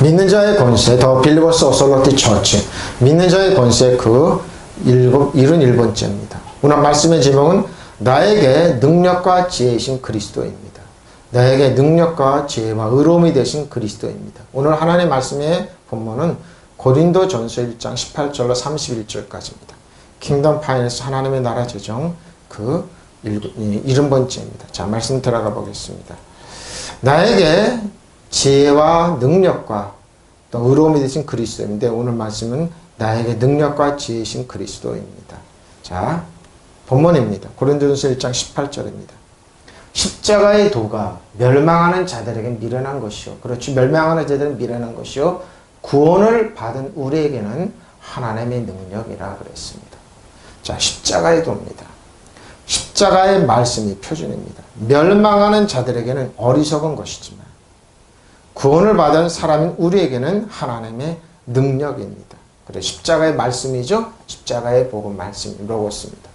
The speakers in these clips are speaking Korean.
믿는 자의 권세, 더 빌리버스 어설러티 처치. 믿는 자의 권세 그 71번째입니다. 오늘 말씀의 제목은 나에게 능력과 지혜이신 그리스도입니다. 나에게 능력과 지혜와 의로움이 되신 그리스도입니다. 오늘 하나님의 말씀의 본문은 고린도전서 1장 18절로 31절까지입니다. 킹덤 파이낸스 하나님의 나라 재정 그 70번째입니다. 자, 말씀 들어가 보겠습니다. 나에게 지혜와 능력과 또 의로움이 되신 그리스도인데 오늘 말씀은 나에게 능력과 지혜이신 그리스도입니다. 자, 본문입니다. 고린도전서 1장 18절입니다. 십자가의 도가 멸망하는 자들에게 미련한 것이요. 그렇지, 멸망하는 자들은 미련한 것이요. 구원을 받은 우리에게는 하나님의 능력이라 그랬습니다. 자, 십자가의 도입니다. 십자가의 말씀이 표준입니다. 멸망하는 자들에게는 어리석은 것이지만 구원을 받은 사람인 우리에게는 하나님의 능력입니다. 그래, 십자가의 말씀이죠. 십자가의 복음 말씀 로고스입니다.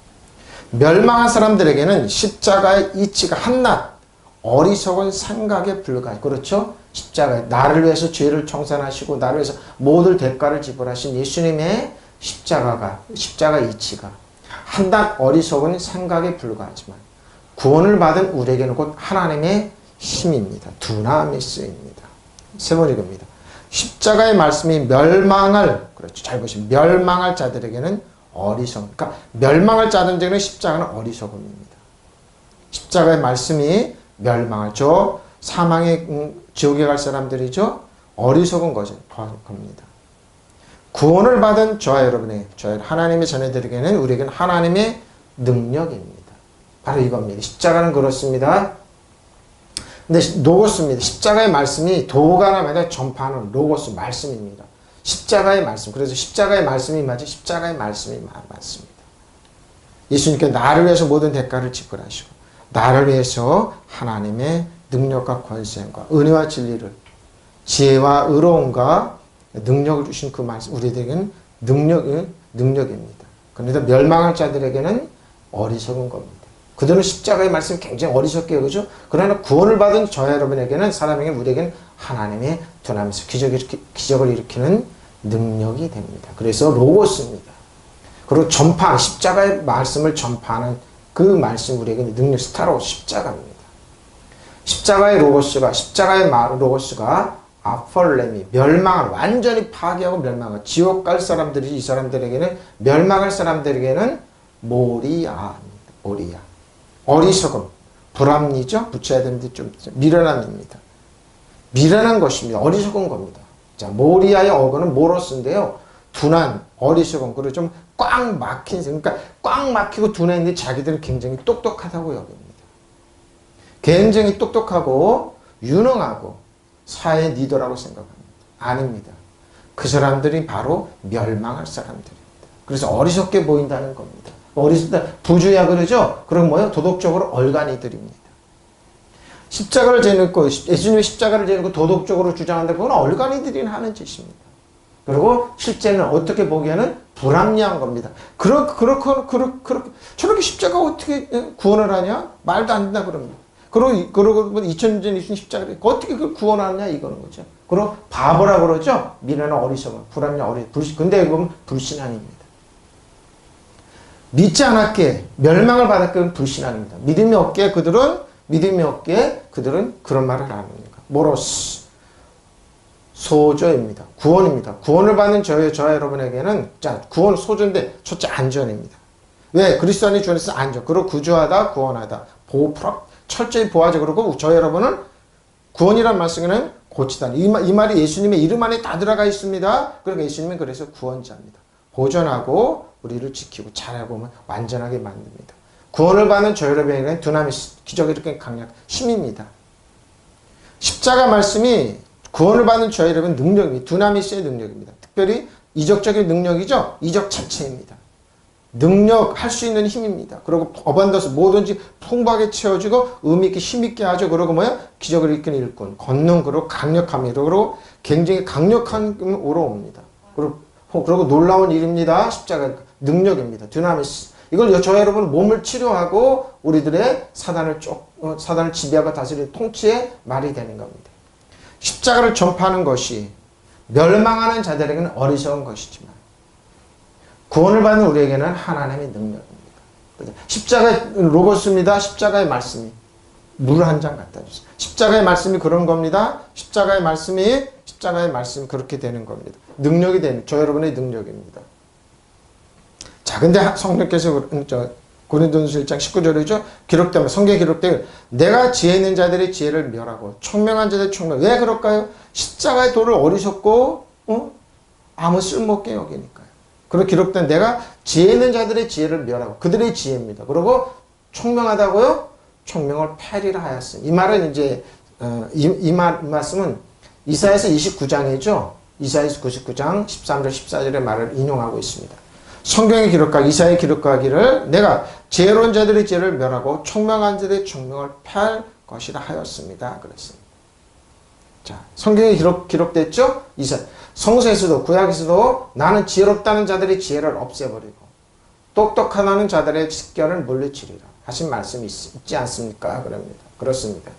멸망한 사람들에게는 십자가의 이치가 한낱 어리석은 생각에 불과해. 그렇죠? 십자가에 나를 위해서 죄를 청산하시고 나를 위해서 모든 대가를 지불하신 예수님의 십자가 이치가 한낱 어리석은 생각에 불과하지만 구원을 받은 우리에게는 곧 하나님의 힘입니다. 두나미스입니다. 세 번째 겁니다. 십자가의 말씀이 그렇죠. 잘 보시면 멸망할 자들에게는 어리석음. 그러니까 멸망할 자들에게는 십자가는 어리석음입니다. 십자가의 말씀이 멸망할 사망의 지옥에 갈 사람들이죠. 어리석은 겁니다. 구원을 받은 저와 하나님의 자녀들에게는 우리에게는 하나님의 능력입니다. 바로 이겁니다. 십자가는 그렇습니다. 근데 로고스입니다. 십자가의 말씀이 도가나 마다 전파하는 로고스 말씀입니다. 십자가의 말씀. 그래서 십자가의 말씀이 맞지 십자가의 말씀이 맞습니다. 예수님께 나를 위해서 모든 대가를 지불하시고 나를 위해서 하나님의 능력과 권세와 은혜와 진리를 지혜와 의로움과 능력을 주신 그 말씀 우리에게는 능력입니다. 그런데 멸망할 자들에게는 어리석은 겁니다. 그들은 십자가의 말씀이 굉장히 어리석게 여기죠. 그러나 구원을 받은 저와 여러분에게는 사람에게 우리에게는 하나님의 두나미스 기적을 일으키는 능력이 됩니다. 그래서 로고스입니다. 그리고 십자가의 말씀을 전파하는 그 말씀 우리에게는 능력 스타로 십자가입니다. 십자가의 로고스가 아펄렘이 완전히 파괴하고 멸망하고 지옥 갈 사람들이 이 사람들에게는 멸망할 사람들에게는 모리아 어리석음 불합리죠. 붙여야 되는데 좀 미련함입니다. 미련한 것입니다. 어리석은 겁니다. 자, 모리아의 어근은 모로스인데요. 둔한 어리석음 그리고 좀 꽉 막힌 그러니까 꽉 막히고 둔한인데 자기들은 굉장히 똑똑하다고 여깁니다. 굉장히 똑똑하고 유능하고 사회 리더라고 생각합니다. 아닙니다. 그 사람들이 바로 멸망할 사람들입니다. 그래서 어리석게 보인다는 겁니다. 부주야 그러죠? 그럼 도덕적으로 얼간이들입니다. 십자가를 재놓고 예수님이 십자가를 재놓고 도덕적으로 주장한다. 그건 얼간이들이 하는 짓입니다. 그리고 실제는 어떻게 보기에는 불합리한 겁니다. 저렇게 십자가 어떻게 구원을 하냐? 말도 안 된다 그럽니다. 그러고 2000년 전 예수님 십자가를 어떻게 그걸 구원하느냐 이거는 거죠. 그리고 바보라 그러죠. 미련한 어리석음, 불합리한 근데 보면 불신앙입니다. 믿지 않았기에 멸망을 받았기에 불신앙입니다. 믿음이 없기에 그들은 그런 말을 안 합니다. 모로스 소저입니다. 구원입니다. 구원을 받는 저와 여러분에게는 구원 소저인데 첫째 안전입니다. 왜? 그리스도 안에 주안에서 안전. 그리고 구주하다 구원하다 철저히 보호하죠. 그리고 저와 여러분은 구원이란 말씀에는 고치다. 이 말이 예수님의 이름 안에 다 들어가 있습니다. 그러니까 예수님은 그래서 구원자입니다. 보존하고 우리를 지키고 잘하고 보면 완전하게 만듭니다. 구원을 받는 저와 여러분에게는 두나미스 기적이 이렇게 강력 힘입니다. 십자가 말씀이 구원을 받는 저와 여러분 능력입니다. 두나미스의 능력입니다. 특별히 이적적인 능력이죠. 이적 자체입니다. 할 수 있는 힘입니다. 그리고 어반더스 뭐든지 풍부하게 채워지고 의미있게 힘있게 하죠. 그리고 기적을 일으키는 일꾼, 권능, 그리고 강력합니다. 그리고 굉장히 강력한 오로옵니다. 그리고 놀라운 일입니다. 십자가 능력입니다. 두나미스. 이걸 저와 여러분 몸을 치료하고 우리들의 사단을 지배하고 다스리는 통치의 말이 되는 겁니다. 십자가를 전파하는 것이 멸망하는 자들에게는 어리석은 것이지만 구원을 받는 우리에게는 하나님의 능력입니다. 십자가의 로고스입니다. 십자가의 말씀이 물 한 잔 갖다 주세요. 십자가의 말씀이 그런 겁니다. 십자가의 말씀이 그렇게 되는 겁니다. 능력이 되는 저 여러분의 능력입니다. 자, 근데 성령께서 고린도전서 1장 19절이죠. 기록되면 성경에 기록되길 내가 지혜 있는 자들의 지혜를 멸하고 총명한 자들의 총명. 왜 그럴까요? 십자가의 도를 어리석고 아무 쓸모없게 여기니까요. 그리고 기록된 내가 지혜 있는 자들의 지혜를 멸하고 그들의 지혜입니다. 그리고 총명하다고요? 총명을 폐리라 하였으니. 이 말은 이제 이 말씀은 이사야서 29장이죠. 이사야서 99장 13절 14절의 말을 인용하고 있습니다. 성경의 기록과 이사야의 기록하기를 내가 지혜로운 자들의 지혜를 멸하고 총명한 자들의 총명을 폐할 것이라 하였습니다. 그랬습니다. 자, 성경에 기록됐죠? 성서에서도 구약에서도 나는 지혜롭다는 자들의 지혜를 없애버리고 똑똑하다는 자들의 식견을 물리치리라 하신 말씀이 있지 않습니까? 그렇습니다.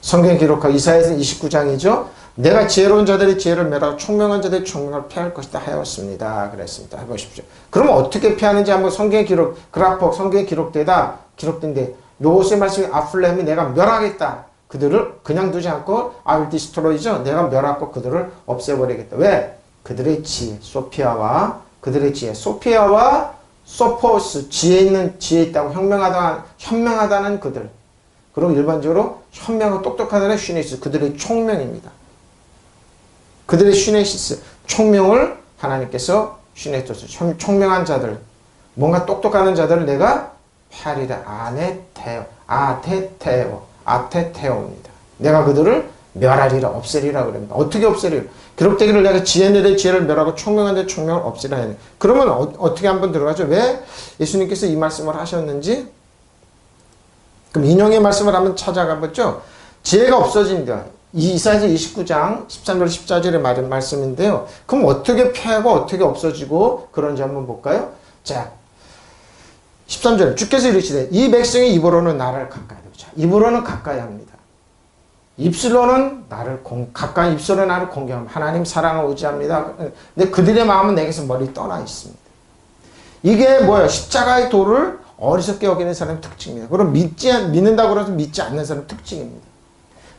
성경에 기록한 이사야서 29장이죠. 내가 지혜로운 자들의 지혜를 멸하고 총명한 자들의 총명을 폐할 것이다 하였습니다. 그랬습니다. 해보십시오. 그러면 어떻게 피하는지 한번 성경에 성경에 기록된데 요것의 말씀이 아플레임이 내가 멸하겠다. 그들을 그냥 두지 않고 I will destroy죠. 내가 멸하고 그들을 없애버리겠다. 왜? 그들의 지혜, 소피아와 소포스, 지혜 있다고 현명하다는 그들. 그리고 일반적으로 현명하고 똑똑하다는 슈네시스, 그들의 총명입니다. 그들의 슈네시스, 총명을 하나님께서 슈네시스, 총명한 자들, 뭔가 똑똑하는 자들을 내가 파리라 아테테오입니다. 내가 그들을 멸하리라, 없애리라 그럽니다. 어떻게 없애리라? 기록되기를 내가 지혜들의 지혜를 멸하고 총명한 자의 총명을 없애리라 하네. 그러면 어떻게 한번 들어가죠? 왜 예수님께서 이 말씀을 하셨는지? 그럼 인용의 말씀을 한번 찾아가보죠. 지혜가 없어진다. 이사야서 29장 13절 14절의 말씀인데요. 그럼 어떻게 피하고 어떻게 없어지고 그런지 한번 볼까요? 자, 13절 주께서 이르시되 이 백성이 입으로는 나를 가까이 하고. 입으로는 가까이 합니다. 입술로는 나를 공경합니다. 하나님 사랑을 의지합니다. 근데 그들의 마음은 내게서 멀리 떠나 있습니다. 이게 뭐예요? 십자가의 도를 어리석게 여기는 사람의 특징입니다. 그럼 믿는다고 해서 믿지 않는 사람의 특징입니다.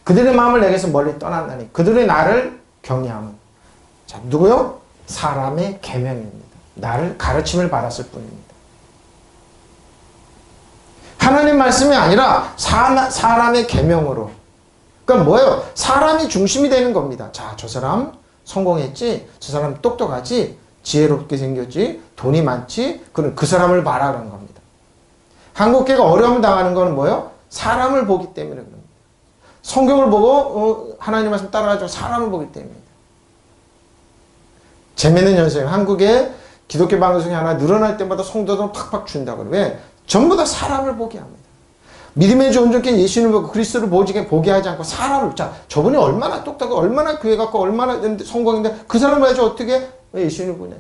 그들의 마음을 내게서 멀리 떠난다니 그들의 나를 경외함은 자, 누구요? 사람의 계명입니다. 나를 가르침을 받았을 뿐입니다. 하나님 말씀이 아니라 사람의 계명으로. 그러니까 뭐예요? 사람이 중심이 되는 겁니다. 자, 저 사람 성공했지? 저 사람 똑똑하지? 지혜롭게 생겼지? 돈이 많지? 그 사람을 바라는 겁니다. 한국교회가 어려움 당하는 건 뭐예요? 사람을 보기 때문에 그럽니다. 성경을 보고 하나님 말씀 따라가지고 사람을 보기 때문입니다. 재미있는 현상. 한국의 기독교 방송이 하나 늘어날 때마다 성도들 팍팍 준다고. 왜? 전부 다 사람을 보게 합니다. 믿음의 주 온전케 예수님을 보고 그리스도를 보게 하지 않고 사람을. 자, 저분이 얼마나 똑똑하고 얼마나 교회 갖고 얼마나 성공인데 그 사람을 봐야지 어떻게 왜 예수님을 보냐.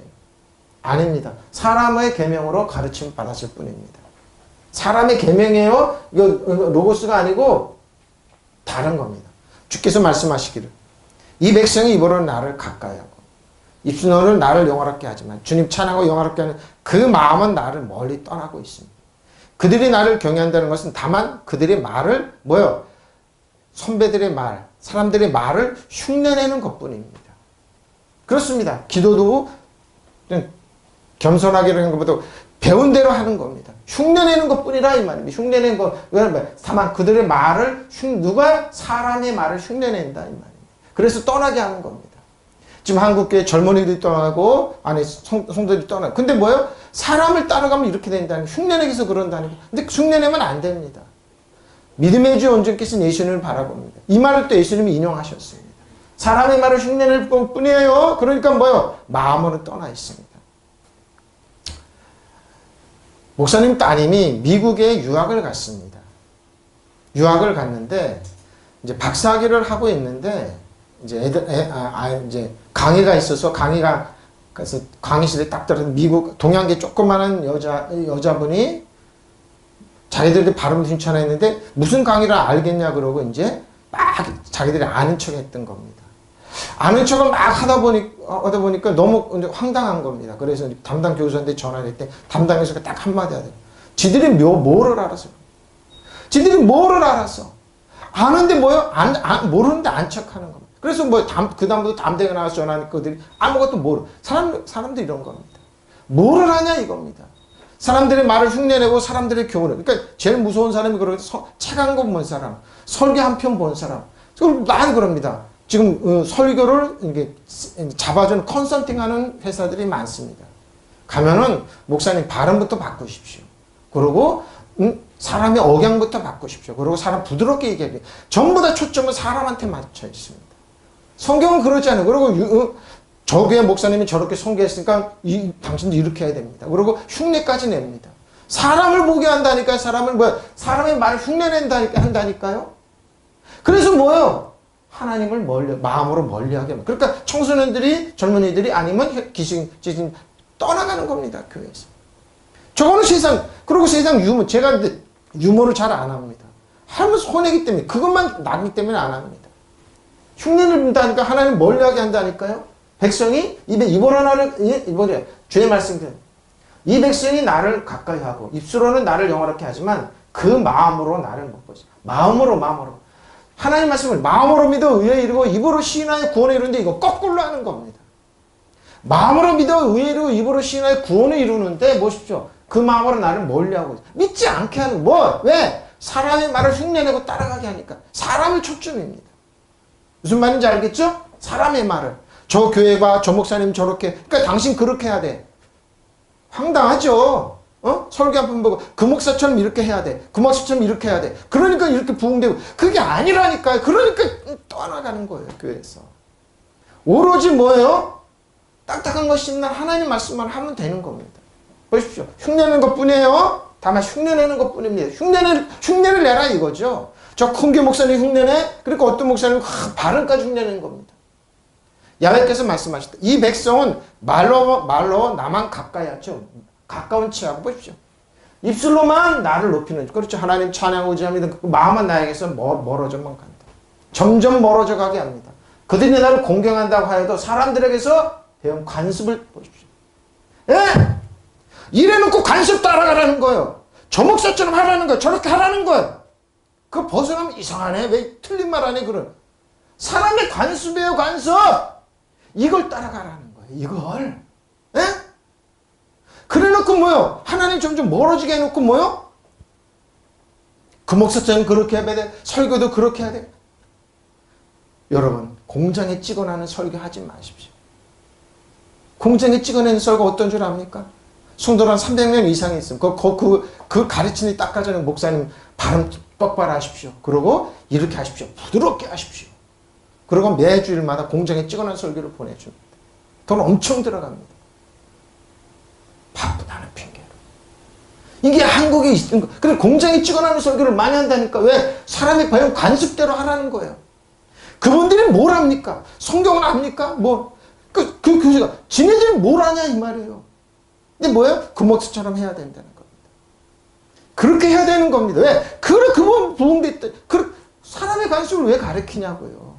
아닙니다. 사람의 계명으로 가르침을 받았을 뿐입니다. 사람의 계명이에요. 이거 로고스가 아니고 다른 겁니다. 주께서 말씀하시기를 이 백성이 입으로는 나를 가까이 하고 입술로는 나를 영화롭게 하지만 주님 찬양하고 영화롭게 하는 그 마음은 나를 멀리 떠나고 있습니다. 그들이 나를 경외한다는 것은 다만 그들의 말을 선배들의 말, 사람들의 말을 흉내내는 것뿐입니다. 그렇습니다. 기도도 겸손하게라는 것보다 배운 대로 하는 겁니다. 흉내내는 것뿐이라 이 말입니다. 흉내내는 것, 다만 그들의 말을 누가 사람의 말을 흉내낸다 이 말입니다. 그래서 떠나게 하는 겁니다. 지금 한국교회 젊은이들이 떠나고 성도들이 떠나고. 근데 뭐예요? 사람을 따라가면 이렇게 된다는 흉내내기 위해서 그런다는 거. 근데 흉내내면 안 됩니다. 믿음의 주 온전케신 예수님을 바라봅니다. 이 말을 또 예수님이 인용하셨습니다. 사람의 말을 흉내낼 뿐이에요. 그러니까 뭐예요? 마음으로 떠나 있습니다. 목사님 따님이 미국에 유학을 갔습니다. 유학을 갔는데 이제 박사학위를 하고 있는데 이제 이제 강의가 있어서 그래서 강의실에 딱 들어서 미국 동양계 조그마한 여자분이 자기들이 발음 괜찮았는데 무슨 강의를 알겠냐 그러고 이제 막 자기들이 아는 척 했던 겁니다. 아는 척을 막 하다 보니까 너무 황당한 겁니다. 그래서 담당 교수한테 전화를 했더니 담당교수가 딱 한마디 하더라고요. 지들이 뭐를 알아서. 지들이 뭐를 알았어. 아는데 뭐요? 모르는데 안 척하는 겁니다. 그래서 그다음부터 담당에 나와서 전화하니까 그들이 아무것도 모르. 사람들이 이런 겁니다. 뭐를 하냐 이겁니다. 사람들의 말을 흉내내고 사람들의 교훈을. 그러니까 제일 무서운 사람이 그러고 책 한 권 본 사람, 설교 한 편 본 사람. 난 그럽니다. 지금 설교를 이게 잡아주는 컨설팅하는 회사들이 많습니다. 가면은 목사님 발음부터 바꾸십시오. 그리고 사람의 억양부터 바꾸십시오. 그리고 사람 부드럽게 얘기해요. 전부 다 초점은 사람한테 맞춰 있습니다. 성경은 그러지 않아요. 그리고 저 교회 목사님이 저렇게 선교했으니까 당신도 이렇게 해야 됩니다. 그리고 흉내까지 냅니다. 사람을 보게 한다니까요. 사람의 말을 흉내낸다니까 한다니까요. 그래서 뭐예요? 하나님을 마음으로 멀리하게 합니다. 그러니까 청소년들이, 젊은이들이 아니면 귀신 떠나가는 겁니다. 교회에서. 저거는 그리고 세상 유머, 제가 유머를 잘 안 합니다. 하면서 혼내기 때문에, 그것만 나기 때문에 안 합니다. 흉내를 낸다니까 하나님 멀리하게 한다니까요. 백성이 이번에 주의 말씀대로 이 백성이 나를 가까이 하고 입술로는 나를 영화롭게 하지만 그 마음으로 나를 못 보지. 마음으로 하나님 말씀을 마음으로 믿어 의에 이르고 입으로 시인하여 구원에 이루는데 이거 거꾸로 하는 겁니다. 마음으로 믿어 의에 이르고 입으로 시인하여 구원에 이루는데 보십시오. 그 마음으로 나를 멀리하고 믿지 않게 하는 왜? 사람의 말을 흉내내고 따라가게 하니까 사람을 초점입니다. 무슨 말인지 알겠죠? 사람의 말을. 저 교회가 저 목사님 저렇게, 그러니까 당신 그렇게 해야 돼. 황당하죠? 설교 한 번 보고 그 목사처럼 이렇게 해야 돼. 그 목사처럼 이렇게 해야 돼. 그러니까 이렇게 부흥되고 그게 아니라니까요. 그러니까 떠나가는 거예요. 교회에서. 오로지 뭐예요? 딱딱한 거 씹는 하나님 말씀만 하면 되는 겁니다. 보십시오. 흉내내는 것뿐이에요. 다만 흉내내는 것뿐입니다. 흉내를 내라 이거죠. 저 큰교 목사님 흉내내. 그러니까 어떤 목사님 발음까지 흉내내는 겁니다. 야훼께서 말씀하셨다. 이 백성은 말로 나만 가까이 하죠. 가까운 치하고 보십시오. 입술로만 나를 높이는, 그렇죠. 하나님 찬양 의지합니다. 그 마음은 나에게서 멀어져만 간다. 점점 멀어져 가게 합니다. 그들이 나를 공경한다고 하여도 사람들에게서 배운 관습을 보십시오. 예? 이래놓고 관습 따라가라는 거예요. 저 목사처럼 하라는 거예요. 저렇게 하라는 거예요. 그거 벗어나면 이상하네. 왜 틀린 말 안 해? 그런 사람의 관습이에요. 관습. 이걸 따라가라는 거예요. 이걸. 예? 그래놓고 뭐요? 하나님 점점 멀어지게 해놓고 뭐요? 그 목사처럼 그렇게 해야 돼. 설교도 그렇게 해야 돼. 여러분, 공장에 찍어내는 설교 하지 마십시오. 공장에 찍어내는 설교 어떤 줄 압니까? 성도로 한 300명 이상이 있으면 그 가르치는 닦아주는 목사님 발음 똑바로 하십시오. 그리고 이렇게 하십시오. 부드럽게 하십시오. 그리고 매주일마다 공장에 찍어낸 설교를 보내줍니다. 돈 엄청 들어갑니다. 바쁘다는 핑계로. 이게 한국에 있는 거. 그래 공장에 찍어내는 설교를 많이 한다니까. 왜? 사람이 배운 관습대로 하라는 거예요. 그분들이 뭘 합니까? 성경을 압니까? 그 교수가 지네들이 뭘 하냐 이 말이에요. 근데 뭐예요? 그 목사처럼 해야 된다는 겁니다. 그렇게 해야 되는 겁니다. 왜? 그분 부흥됐다. 사람의 관습을 왜 가르치냐고요.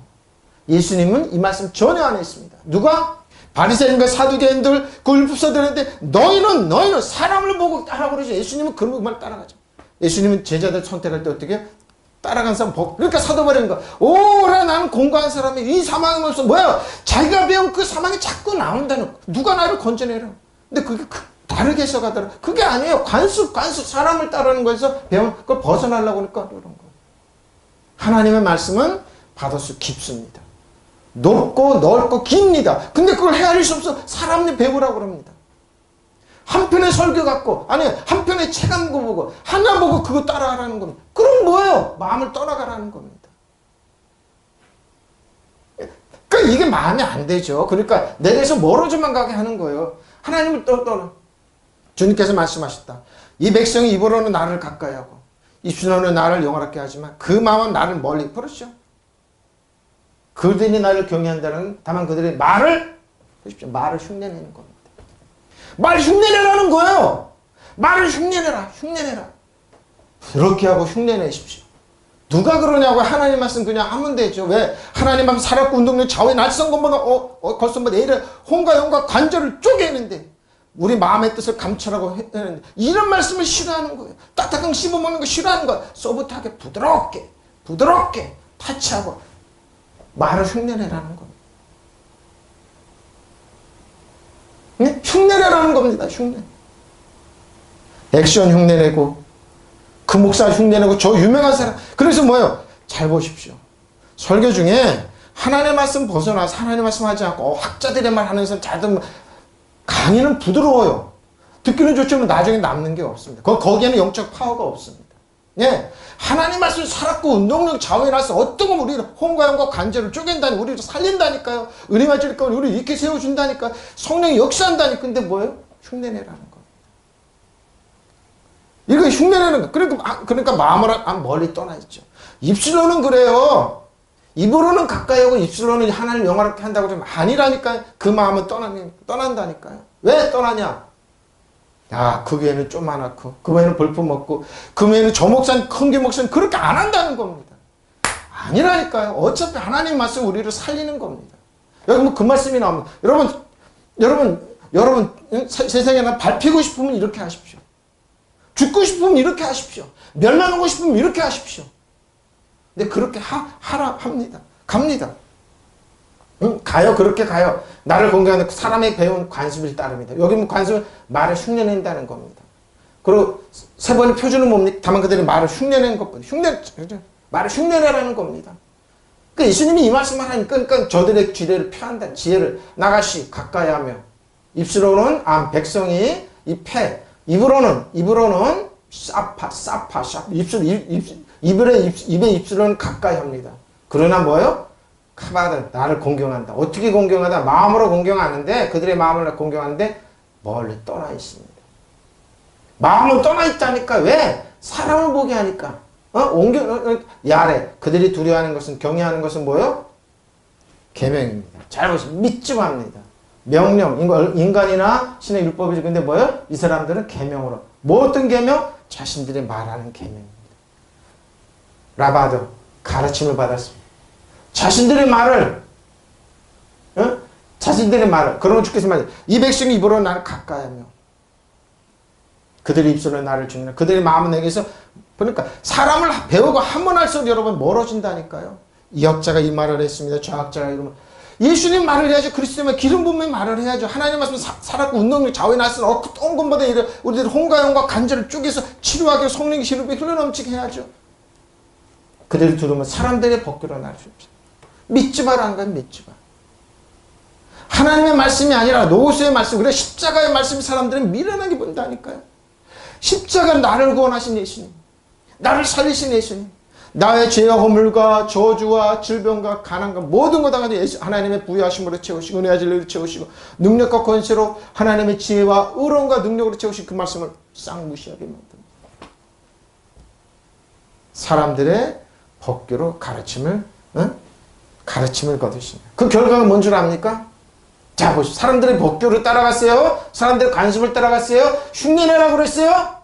예수님은 이 말씀 전혀 안 했습니다. 누가? 바리새인과 사두개인들 그 율법사들한테 너희는 사람을 보고 따라고 그러죠. 예수님은 그런 말 따라가죠. 예수님은 제자들 선택할 때 어떻게 해요? 따라간 사람 그러니까 사도 바리새인가 오라 나는 공고한 사람이 이 사망이 없어. 뭐야? 자기가 배운 그 사망이 자꾸 나온다는 누가 나를 건져내라. 근데 그게 다르게 해석하더라. 그게 아니에요. 관습 사람을 따르는 거에서 배운 그걸 벗어나려고 하니까 그런 거예요. 하나님의 말씀은 바닷속 깊습니다. 높고 넓고 깁니다. 근데 그걸 헤아릴 수 없어. 사람이 배우라고 그럽니다. 한 편의 설교 갖고 아니 한 편의 책 한 거 보고 하나 보고 그거 따라하라는 겁니다. 그럼 뭐예요? 마음을 떠나가라는 겁니다. 그러니까 이게 마음에 안 되죠. 그러니까 내게서 멀어져만 가게 하는 거예요. 하나님을 떠나. 주님께서 말씀하셨다. 이 백성이 입으로는 나를 가까이 하고 입술로는 나를 영화롭게 하지만 그 마음은 나를 멀리. 그렇죠. 그들이 나를 경외한다는 다만 그들의 말을 보십시오. 말을 흉내내는 겁니다. 말 흉내내라는 거예요. 말을 흉내내라. 부드럽게 하고 흉내내십시오. 누가 그러냐고. 하나님 말씀 그냥 하면 되죠. 왜? 하나님 말씀 살았고 운동력 좌우의 날성건보다 벌써 뭐 내일에 혼과 영과 관절을 쪼개는데 우리 마음의 뜻을 감찰하고 했는데 이런 말씀을 싫어하는 거예요. 딱딱한 씹어먹는 거 싫어하는 거예요. 소프트하게 부드럽게 타치하고 말을 흉내내라는 겁니다. 네? 흉내내라는 겁니다. 흉내. 액션 흉내내고 그 목사 흉내내고 저 유명한 사람. 그래서 뭐예요? 잘 보십시오. 설교 중에 하나님의 말씀 벗어나서 하나님의 말씀 하지 않고 학자들의 말 하는 사람 잘 듣면 강의는 부드러워요. 듣기는 좋지만 나중에 남는 게 없습니다. 거기에는 영적 파워가 없습니다. 예, 하나님 말씀 살았고 운동력 좌우에 나서 어떤 건 우리를 혼과 영과 관절을 쪼갠다니 우리를 살린다니까요. 은혜가 줄까 우리를 이렇게 세워준다니까. 성령이 역사한다니까. 근데 뭐예요? 흉내내라는 거. 이거 흉내내는 거. 그러니까 마음으로 멀리 떠나 있죠. 입술로는 그래요. 입으로는 가까이 하고 입술로는 하나님 영화롭게 한다고 그러면 아니라니까요. 그 마음은 떠난다니까요. 왜 떠나냐? 야, 그 교회는 쪼만하고 그 교회는 볼품 없고 그 교회는 저 목사는 큰교 목사는 그렇게 안 한다는 겁니다. 아니라니까요. 어차피 하나님 말씀 우리를 살리는 겁니다. 여러분 그 말씀이 나옵니다. 여러분 세상에 나 밟히고 싶으면 이렇게 하십시오. 죽고 싶으면 이렇게 하십시오. 멸망하고 싶으면 이렇게 하십시오. 근데 그렇게 하라 합니다. 갑니다. 가요. 그렇게 가요. 나를 공경하는 사람의 배운 관습을 따릅니다. 여기 뭐 관습을 말을 흉내낸다는 겁니다. 그리고 세 번의 표준은 뭡니까? 다만 그들이 말을 흉내내는 것보다 말을 흉내내라는 겁니다. 그러니까 예수님이 이 말씀을 하니까 그러니까 저들의 지혜를 표한다. 지혜를 나가시 가까이 하며 입술로는 백성이 이 패 입으로는 사파 입의 입술로는 가까이 합니다. 그러나 뭐요? 카바들 나를 공경한다. 어떻게 공경하다? 마음으로 공경하는데 그들의 마음을 공경하는데 멀리 떠나 있습니다. 마음은 떠나 있다니까. 왜? 사람을 보게 하니까. 야래. 그들이 두려워하는 것은 경외하는 것은 뭐요? 계명입니다. 잘 보시면 믿지 합니다. 명령. 인간이나 신의 율법이지. 근데 뭐요? 이 사람들은 계명으로. 뭐 어떤 계명? 자신들이 말하는 계명입니다. 라바드 가르침을 받았습니다. 자신들의 말을 그러면 주께서 말이죠. 이 백성이 입으로 나를 가까이 하며 그들의 입술로 나를 주니라. 그들의 마음은 내게서 보니까 사람을 배우고 한 번 할수록 여러분 멀어진다니까요. 이 학자가 이 말을 했습니다. 저 학자가 이러면 예수님 말을 해야죠. 그리스도의 기름 부음의 말을 해야죠. 하나님 말씀 살았고 운동력 좌우에 났으니 어떤 것보다 우리들 혼과 영과 관절을 쪼개서 치료하게 성령의 시름이 흘러넘치게 해야죠. 그들이 들으면 사람들의 벗기로 나를 줍시다. 믿지 마라는 건 믿지 마. 하나님의 말씀이 아니라 노고수의 말씀. 그래 십자가의 말씀이 사람들은 미련하게 본다니까요. 십자가 나를 구원하신 예수님. 나를 살리신 예수님. 나의 죄와 허물과 저주와 질병과 가난과 모든 것 다 하나님의 부여하심으로 채우시고 은혜와 진리로 채우시고 능력과 권세로 하나님의 지혜와 의로움과 능력으로 채우신 그 말씀을 싹 무시하게 만듭니다. 사람들의 법규로 가르침을 거두십니다. 그 결과가 뭔 줄 압니까? 자, 보십시오. 사람들의 법규를 따라갔어요? 사람들의 관습을 따라갔어요? 흉내내라고 그랬어요?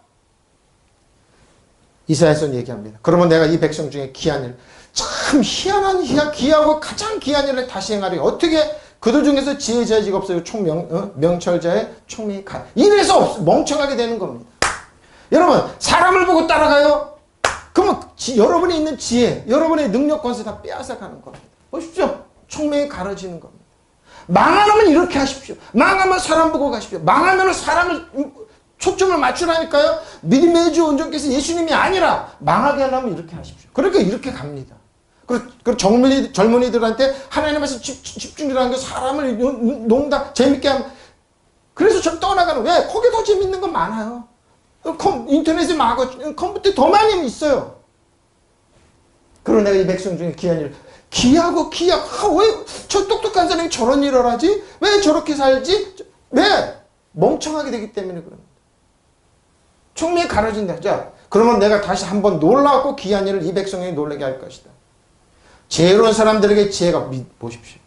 이사야서는 얘기합니다. 그러면 내가 이 백성 중에 귀한 일, 참 희한한 귀하고 가장 귀한 일을 다시 행하리. 어떻게? 그들 중에서 지혜자지가 없어요. 명철자의 총명이 가. 이래서 멍청하게 되는 겁니다. 여러분, 사람을 보고 따라가요? 그러면 여러분이 있는 지혜, 여러분의 능력, 권세 다 빼앗아가는 겁니다. 보십시오. 총명이 가려지는 겁니다. 망하면 이렇게 하십시오. 망하면 사람 보고 가십시오. 망하면 사람을 초점을 맞추라니까요. 믿음의 주 온전께서 예수님이 아니라 망하게 하려면 이렇게 하십시오. 그러니까 이렇게 갑니다. 그리고 젊은이들한테 하나님 말씀 집중이라는 게 사람을 농담 재밌게 하면 그래서 저 떠나가는. 왜? 거기 더 재밌는 건 많아요. 인터넷에 컴퓨터에 더 많이 있어요. 그러나 내가 이 백성 중에 귀한 일, 왜 저 똑똑한 사람이 저런 일을 하지? 왜 저렇게 살지? 왜? 멍청하게 되기 때문에 그럽니다. 총명이 가려진다. 자, 그러면 내가 다시 한번 놀라고 귀한 일을 이 백성에게 놀라게 할 것이다. 지혜로운 사람들에게 지혜가 보십시오.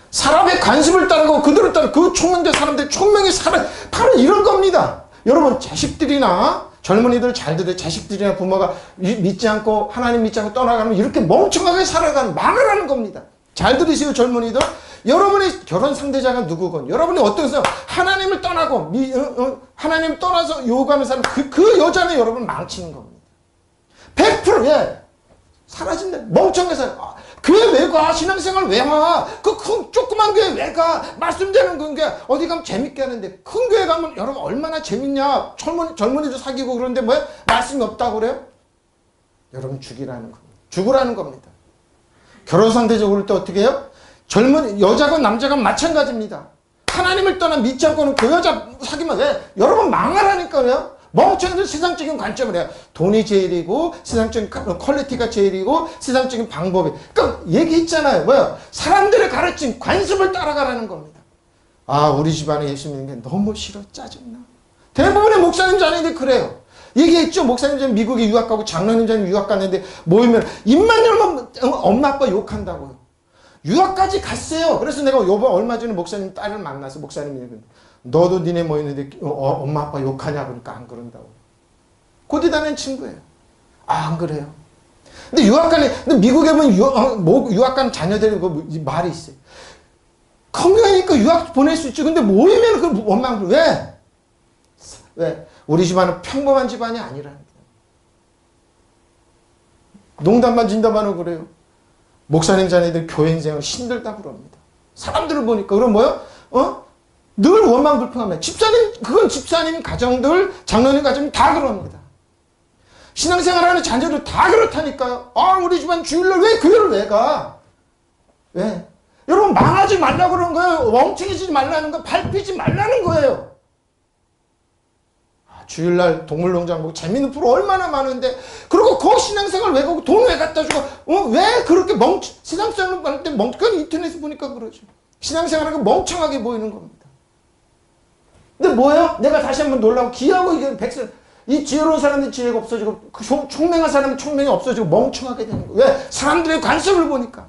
사람의 관습을 따르고 그들을 따르고 그 총명된 사람들의 총명이 바로 이런 겁니다. 여러분 자식들이나 젊은이들 잘 들어요. 자식들이나 부모가 믿지 않고 하나님 믿지 않고 떠나가면 이렇게 멍청하게 살아가는 망하라는 겁니다. 잘 들으시고 젊은이들, 여러분의 결혼 상대자가 누구건, 여러분이 어떤 사람, 하나님을 떠나고 하나님 떠나서 요구하는 사람, 그 여자는 여러분 망치는 겁니다. 100% 예, 사라진다. 멍청하게 살아. 교회 왜 가? 신앙생활 왜 와? 그 큰 조그만 교회 왜 가? 말씀되는 그 교회 어디 가면 재밌게 하는데, 큰 교회 가면 여러분 얼마나 재밌냐? 젊은이도 사귀고 그러는데 뭐야? 말씀이 없다고 그래요? 여러분 죽이라는 겁니다. 죽으라는 겁니다. 결혼 상대적으로 때 어떻게 해요? 젊은 여자건 남자건 마찬가지입니다. 하나님을 떠나 믿지 않고는 그 여자 사귀면 왜? 여러분 망하라니까요. 멍청이들 세상적인 관점을 해요. 돈이 제일이고 세상적인 퀄리티가 제일이고 세상적인 방법이. 그러니까 얘기했잖아요. 뭐야? 사람들의 가르침 관습을 따라가라는 겁니다. 아, 우리 집안에 예수 믿는 게 너무 싫어, 짜증나. 대부분의 목사님 자녀들이 그래요. 얘기했죠. 목사님 자녀 미국에 유학 가고 장로님 자녀 유학 갔는데 모이면 입만 열면 엄마 아빠 욕한다고요. 유학까지 갔어요. 그래서 내가 요번 얼마 전에 목사님 딸을 만나서 목사님이 너도 니네 모이는데 엄마 아빠 욕하냐 그러니까 안 그런다고. 고대 다니는 친구예요. 아, 안 그래요. 근데 근데 미국에 보면 유학 간 자녀들이 그 말이 있어요. 건강하니까 유학 보낼 수 있죠. 근데 모이면 그 원망 왜? 왜? 우리 집안은 평범한 집안이 아니라는 거예요. 농담만 진담하는 그래요. 목사님 자녀들 교회 인생은 힘들다 그럽니다. 사람들을 보니까. 그럼 뭐요? 늘 원망 불평하면 그건 집사님 가정들, 장로님 가정 다 그럽니다. 신앙생활하는 자녀들 다 그렇다니까요. 아, 우리 집안 주일날 왜 교회를 왜 가? 왜? 여러분 망하지 말라고 그러는 거예요. 멍청해지지 말라는 거, 밟히지 말라는 거예요. 주일날 동물농장 보고 재밌는 프로 얼마나 많은데, 그리고 그 신앙생활 왜 가고 돈 왜 갖다 주고, 왜 그렇게 신앙생활 할 때 멍청한 인터넷에 보니까 그러죠. 신앙생활하고 멍청하게 보이는 겁니다. 근데 뭐예요? 내가 다시 한번 놀라고 기하고 이게 이 지혜로운 사람들이 지혜가 없어지고, 총명한 사람은 총명이 없어지고 멍청하게 되는 거예요. 왜? 사람들의 관습을 보니까.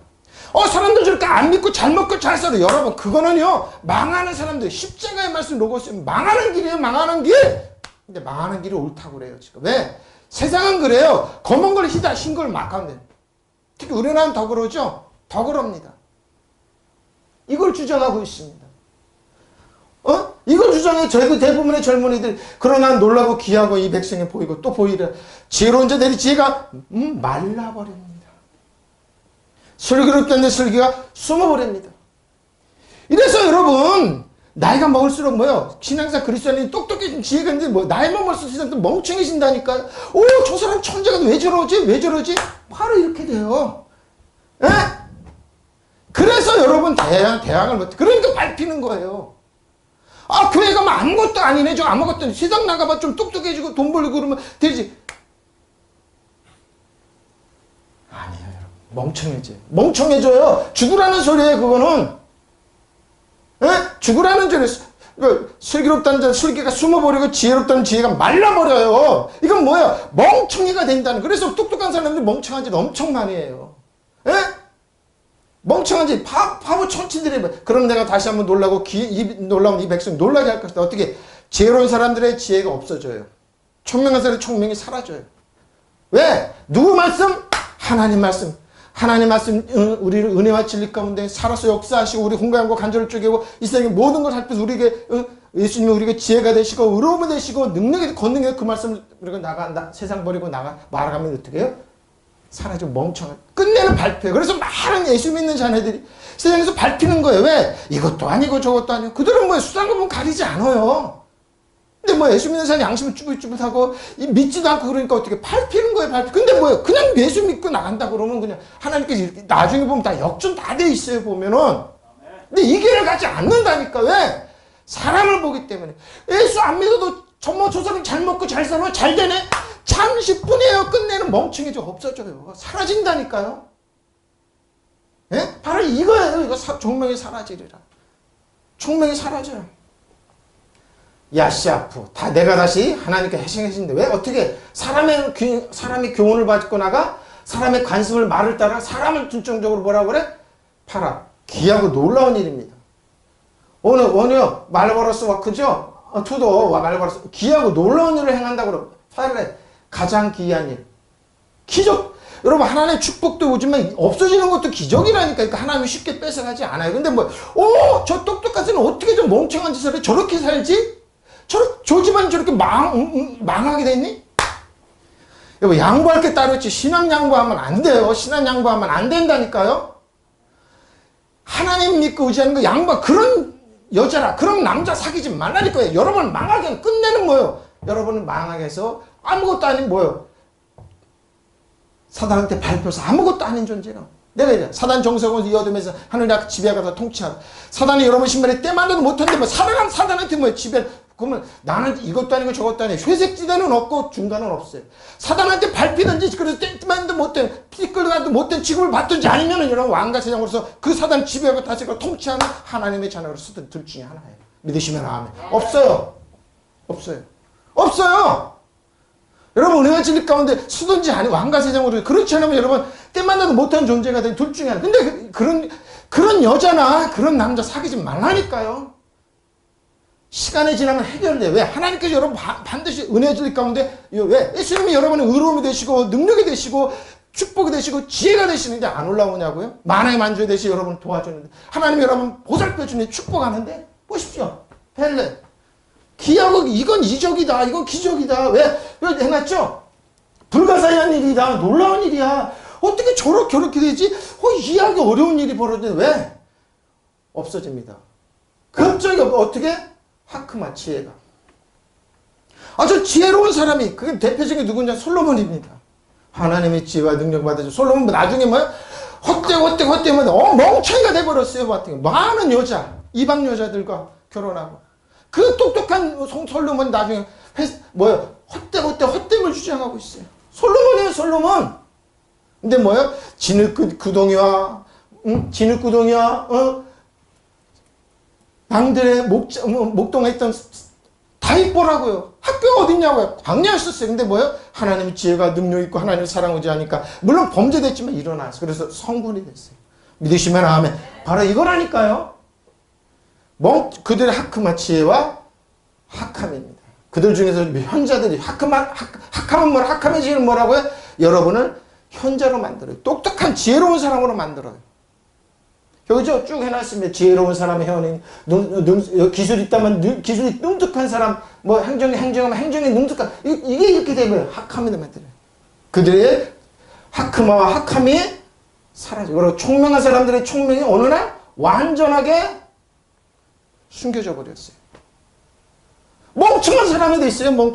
사람들 저렇게 안 믿고 잘 먹고 잘 살아. 여러분, 그거는요, 망하는 사람들, 십자가의 말씀 로고스, 망하는 길이에요, 망하는 길. 근데 망하는 길이 옳다고 그래요, 지금. 왜? 세상은 그래요. 검은 걸 희다, 흰 걸 막하면. 특히 우리나라는 더 그러죠? 더 그럽니다. 이걸 주장하고 있습니다. 이걸 주장해. 저희 대부분의 젊은이들, 그러나 놀라고 귀하고 이 백성이 보이고 또 보이려. 지혜로운 자들이 지혜가 말라버립니다. 슬기롭다는 슬기가 숨어버립니다. 이래서 여러분, 나이가 먹을수록 뭐요? 신앙사 그리스도인이 똑똑해진 지혜가 있는데 뭐 나이만 먹을수록 멍청해진다니까요. 저 사람 천재가 왜 저러지? 왜 저러지? 바로 이렇게 돼요. 에? 그래서 여러분 대학을 못, 그러니까 밟히는 거예요. 아, 교회 가면 아무것도 아니네. 저 아무것도 아니네. 세상 나가봐 좀 똑똑해지고 돈 벌고 그러면 되지. 아니에요, 여러분. 멍청해져요. 죽으라는 소리예요, 그거는. 에? 죽으라는 소리. 슬기롭다는 자, 슬기가 숨어버리고 지혜롭다는 지혜가 말라버려요. 이건 뭐예요? 멍청이가 된다는. 그래서 똑똑한 사람들이 멍청한 짓 엄청 많이 해요. 에? 멍청한 짓, 바보 천치들이. 그럼 내가 다시 한번 놀라고 놀라운 이 백성 놀라게 할 것이다. 어떻게? 지혜로운 사람들의 지혜가 없어져요. 총명한 사람의 총명이 사라져요. 왜? 누구 말씀? 하나님 말씀. 하나님 말씀, 우리를 은혜와 진리 가운데 살아서 역사하시고 우리 공감과 간절을 쪼개고 이 세상의 모든 걸 살펴서 우리에게 예수님이 우리에게 지혜가 되시고 의로움이 되시고 능력이 권능이 그 말씀을 우리가 세상 버리고 말아가면 어떻게 해요? 사라지고 멍청한 끝내는 발표예요. 그래서 많은 예수 믿는 자녀들이 세상에서 밟히는 거예요. 왜? 이것도 아니고 저것도 아니고. 그들은 뭐 수단금은 가리지 않아요. 근데 뭐 예수 믿는 사람 양심은 쭈삣쭈삣하고 믿지도 않고 그러니까 어떻게 밟히는 거예요. 근데 뭐예요? 그냥 예수 믿고 나간다 그러면 그냥 하나님께서 이렇게 나중에 보면 다 역전 다 돼 있어요, 보면은. 근데 이 길을 가지 않는다니까. 왜? 사람을 보기 때문에. 예수 안 믿어도 저 사람 잘 먹고 잘 살아 잘 되네. 잠시뿐이에요. 끝내는 멍청해져 없어져요. 사라진다니까요. 예? 바로 이거예요. 이거 총명이 사라지리라. 총명이 사라져요. 야시아프. 내가 다시 하나님께 회심해진데 왜? 어떻게? 사람이 교훈을 받고 나가? 사람의 관습을 말을 따라 사람을 중점적으로 뭐라고 그래? 팔아. 귀하고 놀라운 일입니다. 오늘요, 말버러스 워크죠? 투도 말버러스. 귀하고 놀라운 일을 행한다고 그러고. 가장 귀한 일. 기적. 여러분, 하나님의 축복도 오지만 없어지는 것도 기적이라니까. 그러니까 하나님이 쉽게 뺏어가지 않아요. 근데 저 똑똑한 사람은 어떻게 좀 멍청한 짓을 해? 저렇게 살지? 저 집안이 저렇게 망하게 됐니? 여러분, 양보할 게 따로 있지. 신앙 양보하면 안 돼요. 신앙 양보하면 안 된다니까요. 하나님 믿고 의지하는 거 양보, 그런 여자라, 그런 남자 사귀지 말라니까요. 여러분을 망하게 끝내는 거예요. 여러분을 망하게 해서 아무것도 아닌 뭐예요? 사단한테 밟혀서 아무것도 아닌 존재가. 내가 이래. 사단 정석을 이어두면서 하늘나라 지배 가서 통치하라. 사단이 여러분 신발에 때만도 못한데 사단한테 지배. 그러면 나는 이것도 아니고 저것도 아니고 회색지대는 없고 중간은 없어요. 사단한테 밟히든지 그래서 때만도 못된 피끌려가도 못된 취급을 받든지 아니면은 여러분 왕과 세상으로서 그 사단 지배하고 다스리고 통치하는 하나님의 자녀로 쓰든 둘 중에 하나예요. 믿으시면 아멘. 없어요. 여러분, 은혜와 진리 가운데 쓰든지 아니 왕과 세상으로 그렇지 않으면 여러분 때만나도 못한 존재가 된 둘 중에 하나. 근데 그런 여자나 그런 남자 사귀지 말라니까요. 시간이 지나면 해결돼. 왜? 하나님께서 여러분 반드시 은혜와 진리 가운데 왜? 예수님이 여러분의 의로움이 되시고 능력이 되시고 축복이 되시고 지혜가 되시는데 안 올라오냐고요? 만왕의 만주에 되시 여러분 도와주는데 하나님이 여러분 보살펴주니 축복하는데 보십시오. 벨레. 기하고 이건 이적이다. 이건 기적이다. 왜 해놨죠? 불가사의한 일이다. 놀라운 일이야. 어떻게 저렇게 되지? 이해하기 어려운 일이 벌어지는데 왜? 없어집니다. 갑자기 어떻게? 하크마 지혜가. 아주 지혜로운 사람이 그게 대표적인 누구냐? 솔로몬입니다. 하나님의 지혜와 능력 받아줘. 솔로몬 나중에 헛되고 멍청이가 돼버렸어요. 많은 여자 이방 여자들과 결혼하고. 그 똑똑한 솔로몬 나중에 헛됨을 주장하고 있어요. 솔로몬이에요, 솔로몬. 근데 진흙구덩이와 방들의 목동했던 다윗보라고요. 학교가 어딨냐고요. 광야였었어요. 근데 하나님의 지혜가 능력 있고 하나님의 사랑 의지하니까 물론 범죄됐지만 일어났어요. 그래서 성군이 됐어요. 믿으시면 아멘. 바로 이거라니까요. 그들의 하크마 지혜와 학함입니다. 그들 중에서 현자들이 학함은 학함의 지혜는 뭐라고요? 여러분을 현자로 만들어요. 똑똑한 지혜로운 사람으로 만들어요. 여기죠? 쭉 해놨습니다. 지혜로운 사람의 현인, 기술이 있다면 기술이 능숙한 사람, 행정하면 행정이 능숙한, 이게 이렇게 되면 학함이 만들어요. 그들의 하크마와 학함이 사라져요. 그리고 총명한 사람들의 총명이 어느 날 완전하게 숨겨져 버렸어요. 멍청한 사람이 됐어요.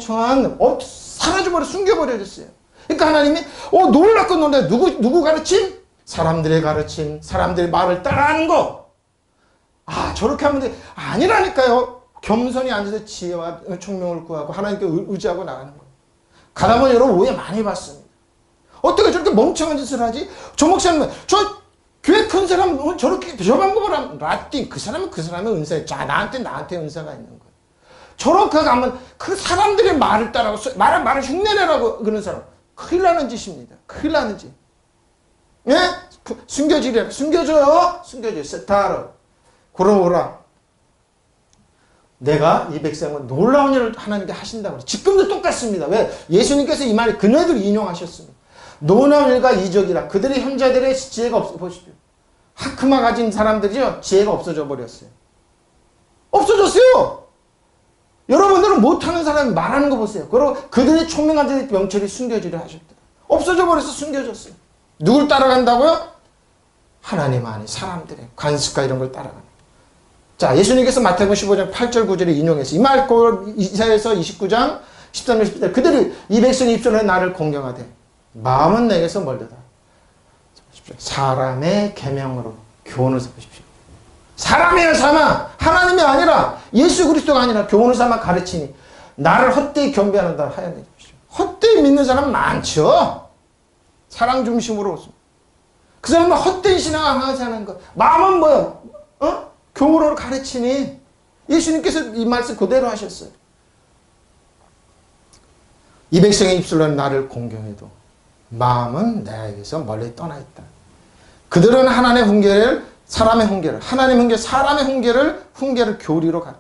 사라져버려, 숨겨버려졌어요. 그러니까 하나님이 놀랍고 놀래. 누구 가르침? 사람들의 가르침, 사람들의 말을 따라하는 거. 저렇게 하면 돼. 아니라니까요. 겸손히 앉아서 지혜와 총명을 구하고 하나님께 의지하고 나가는 거예요. 가다 보면 여러분 오해 많이 받습니다. 어떻게 저렇게 멍청한 짓을 하지? 저 목사님은 교회 큰 사람 저렇게 저 방법을 하면 라틴 그 사람은 그 사람의 은사에 나한테 은사가 있는 거예요. 저렇게 가면 그 사람들의 말을 따라하고 말을 흉내내라고 그런 사람 큰일 나는 짓입니다. 큰일 나는 짓. 예? 숨겨줘요. 세타르. 그러오라. 내가 이 백성은 놀라운 일을 하나님께 하신다고 그래. 지금도 똑같습니다. 왜? 예수님께서 이 말을 그네들 인용하셨습니다. 놀라운 일과 이적이라. 그들의 현자들의 지혜가 보십시오. 하크마 가진 사람들이요. 지혜가 없어져 버렸어요. 없어졌어요. 여러분들은 못하는 사람이 말하는 거 보세요. 그리고 그들의 총명한 자의 명철이 숨겨지려 하셨다. 없어져 버려서 숨겨졌어요. 누굴 따라간다고요? 하나님 아니 사람들의 관습과 이런 걸 따라가는. 자, 예수님께서 마태복음 15장 8절 9절에 인용해서 이 말 이사야서 29장 13절 17절 그들이 이 백성이 입술로 나를 공경하되 마음은 내게서 멀더다. 사람의 계명으로 교훈을 삼으십시오. 사람이야 삼아 하나님이 아니라 예수 그리스도가 아니라 교훈을 삼아 가르치니 나를 헛되이 경배하는다 하였네 주십시오. 헛되이 믿는 사람 많죠. 사랑 중심으로 그 사람은 헛된 신앙을 하는 것. 마음은 뭐요? 교훈으로 가르치니 예수님께서 이 말씀 그대로 하셨어요. 이 백성의 입술로 나를 공경해도 마음은 내게서 멀리 떠나 있다. 그들은 하나님의 훈계를 사람의 훈계를 하나님의 훈계 사람의 훈계를 교리로 가.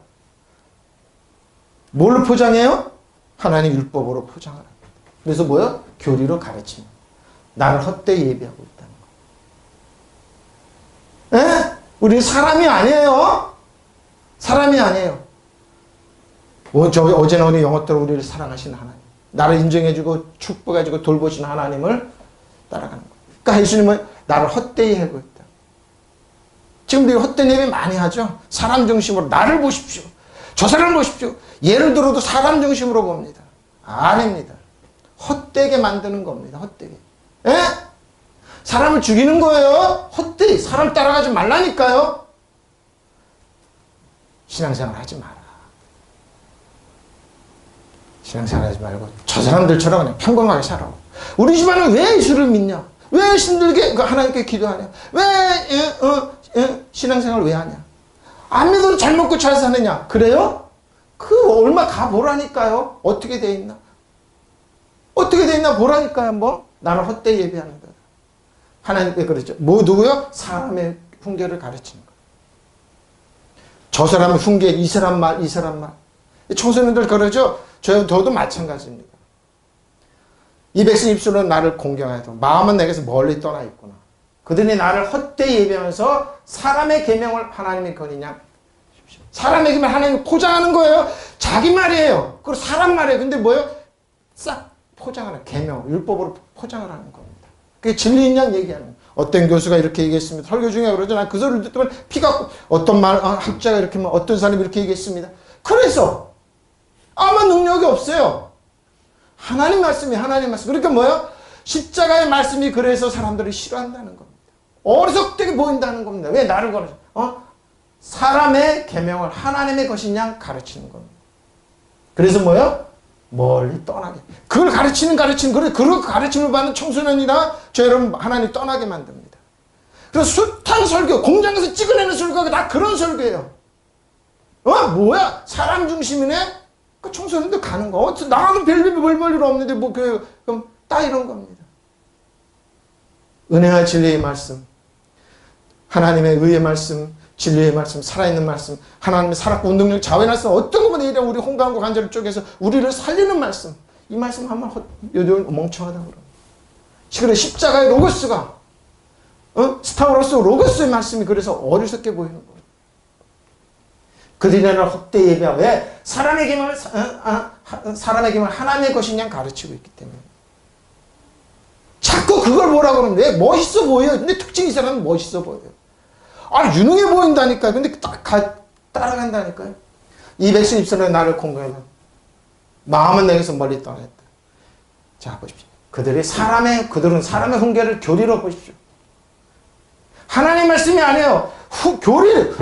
뭘로 포장해요? 하나님 율법으로 포장을 합니다. 그래서 뭐요? 교리로 가르치는 거예요. 나를 헛되이 예배하고 있다는 거예요. 에? 우리 사람이 아니에요. 사람이 아니에요. 어제나 오늘 영어대로 우리를 사랑하시는 하나님, 나를 인정해주고 축복해주고 돌보시는 하나님을 따라가는 거예요. 그러니까 예수님은 나를 헛되이 하고 있다. 지금도 헛된 예배 많이 하죠. 사람 중심으로 나를 보십시오. 저 사람 보십시오. 예를 들어도 사람 중심으로 봅니다. 아닙니다. 헛되게 만드는 겁니다. 헛되게. 에? 사람을 죽이는 거예요. 헛되이. 사람 따라가지 말라니까요. 신앙생활 하지 마라. 신앙생활 하지 말고 저 사람들처럼 그냥 평범하게 살아. 우리 집안은 왜 예수를 믿냐? 왜 힘들게 하나님께 기도하냐? 왜 신앙생활을 왜 하냐? 안 믿어도 잘 먹고 잘 사느냐? 그래요? 그 얼마 가보라니까요. 어떻게 돼 있나? 어떻게 돼 있나 보라니까요. 뭐 나는 헛되이 예배하는 거야. 하나님께 그랬죠. 뭐 누구요? 사람의 훈계를 가르치는 거예요. 저 사람의 훈계, 이 사람 말, 이 사람 말. 청소년들 그러죠. 저도 마찬가지입니다. 이 백성 입술은 나를 공경하여도 마음은 내게서 멀리 떠나 있구나. 그들이 나를 헛되이 예배하면서 사람의 계명을 하나님이 거니냐? 사람의 계명을 하나님이 포장하는 거예요. 자기 말이에요. 그리고 사람 말이에요. 근데 뭐예요? 싹 포장하는 계명, 율법으로 포장을 하는 겁니다. 그게 진리인 양 얘기하는 거예요. 어떤 교수가 이렇게 얘기했습니다. 설교 중에 그러죠. 난 그 소리를 듣더니 피가 어떤 학자가 이렇게 하면 어떤 사람이 이렇게 얘기했습니다. 그래서 아무 능력이 없어요. 하나님 말씀이 하나님 말씀. 그러니까 뭐예요? 십자가의 말씀이 그래서 사람들이 싫어한다는 겁니다. 어리석게 보인다는 겁니다. 왜 나를 거르죠? 사람의 계명을 하나님의 것이냐 가르치는 겁니다. 그래서 뭐예요? 멀리 떠나게. 그걸 가르치는 그 가르침을 받는 청소년이나 저 여러분 하나님 떠나게 만듭니다. 그래서 숱한 설교, 공장에서 찍어내는 설교가 다 그런 설교예요. 뭐야? 사람 중심이네? 그 청소년들 가는 거. 나는 별별 일 없는데 뭐 그럼 딱 이런 겁니다. 은혜와 진리의 말씀, 하나님의 의의 말씀, 진리의 말씀, 살아있는 말씀, 하나님의 살았고 운동력, 자원의 말씀, 어떤 것보다 이런 우리 홍감과 관절 쪽에서 우리를 살리는 말씀, 이 말씀 한번 요즘 멍청하다고 그러고. 그래 십자가의 로고스가 스타워로스 로고스의 말씀이 그래서 어리석게 보이는 거예요. 그들이 나를 헛되이 예배하고 왜? 사람의 계명을 하나님의 것이냐 가르치고 있기 때문에. 자꾸 그걸 뭐라고 그러면 왜? 멋있어 보여요. 근데 특징이 이 사람은 멋있어 보여요. 유능해 보인다니까요. 근데 따라간다니까요. 이 백성 입술로 나를 공경하면 마음은 내게서 멀리 떠났다. 자, 보십시오. 그들은 사람의 훈계를 교리로 보십시오. 하나님 말씀이 아니에요.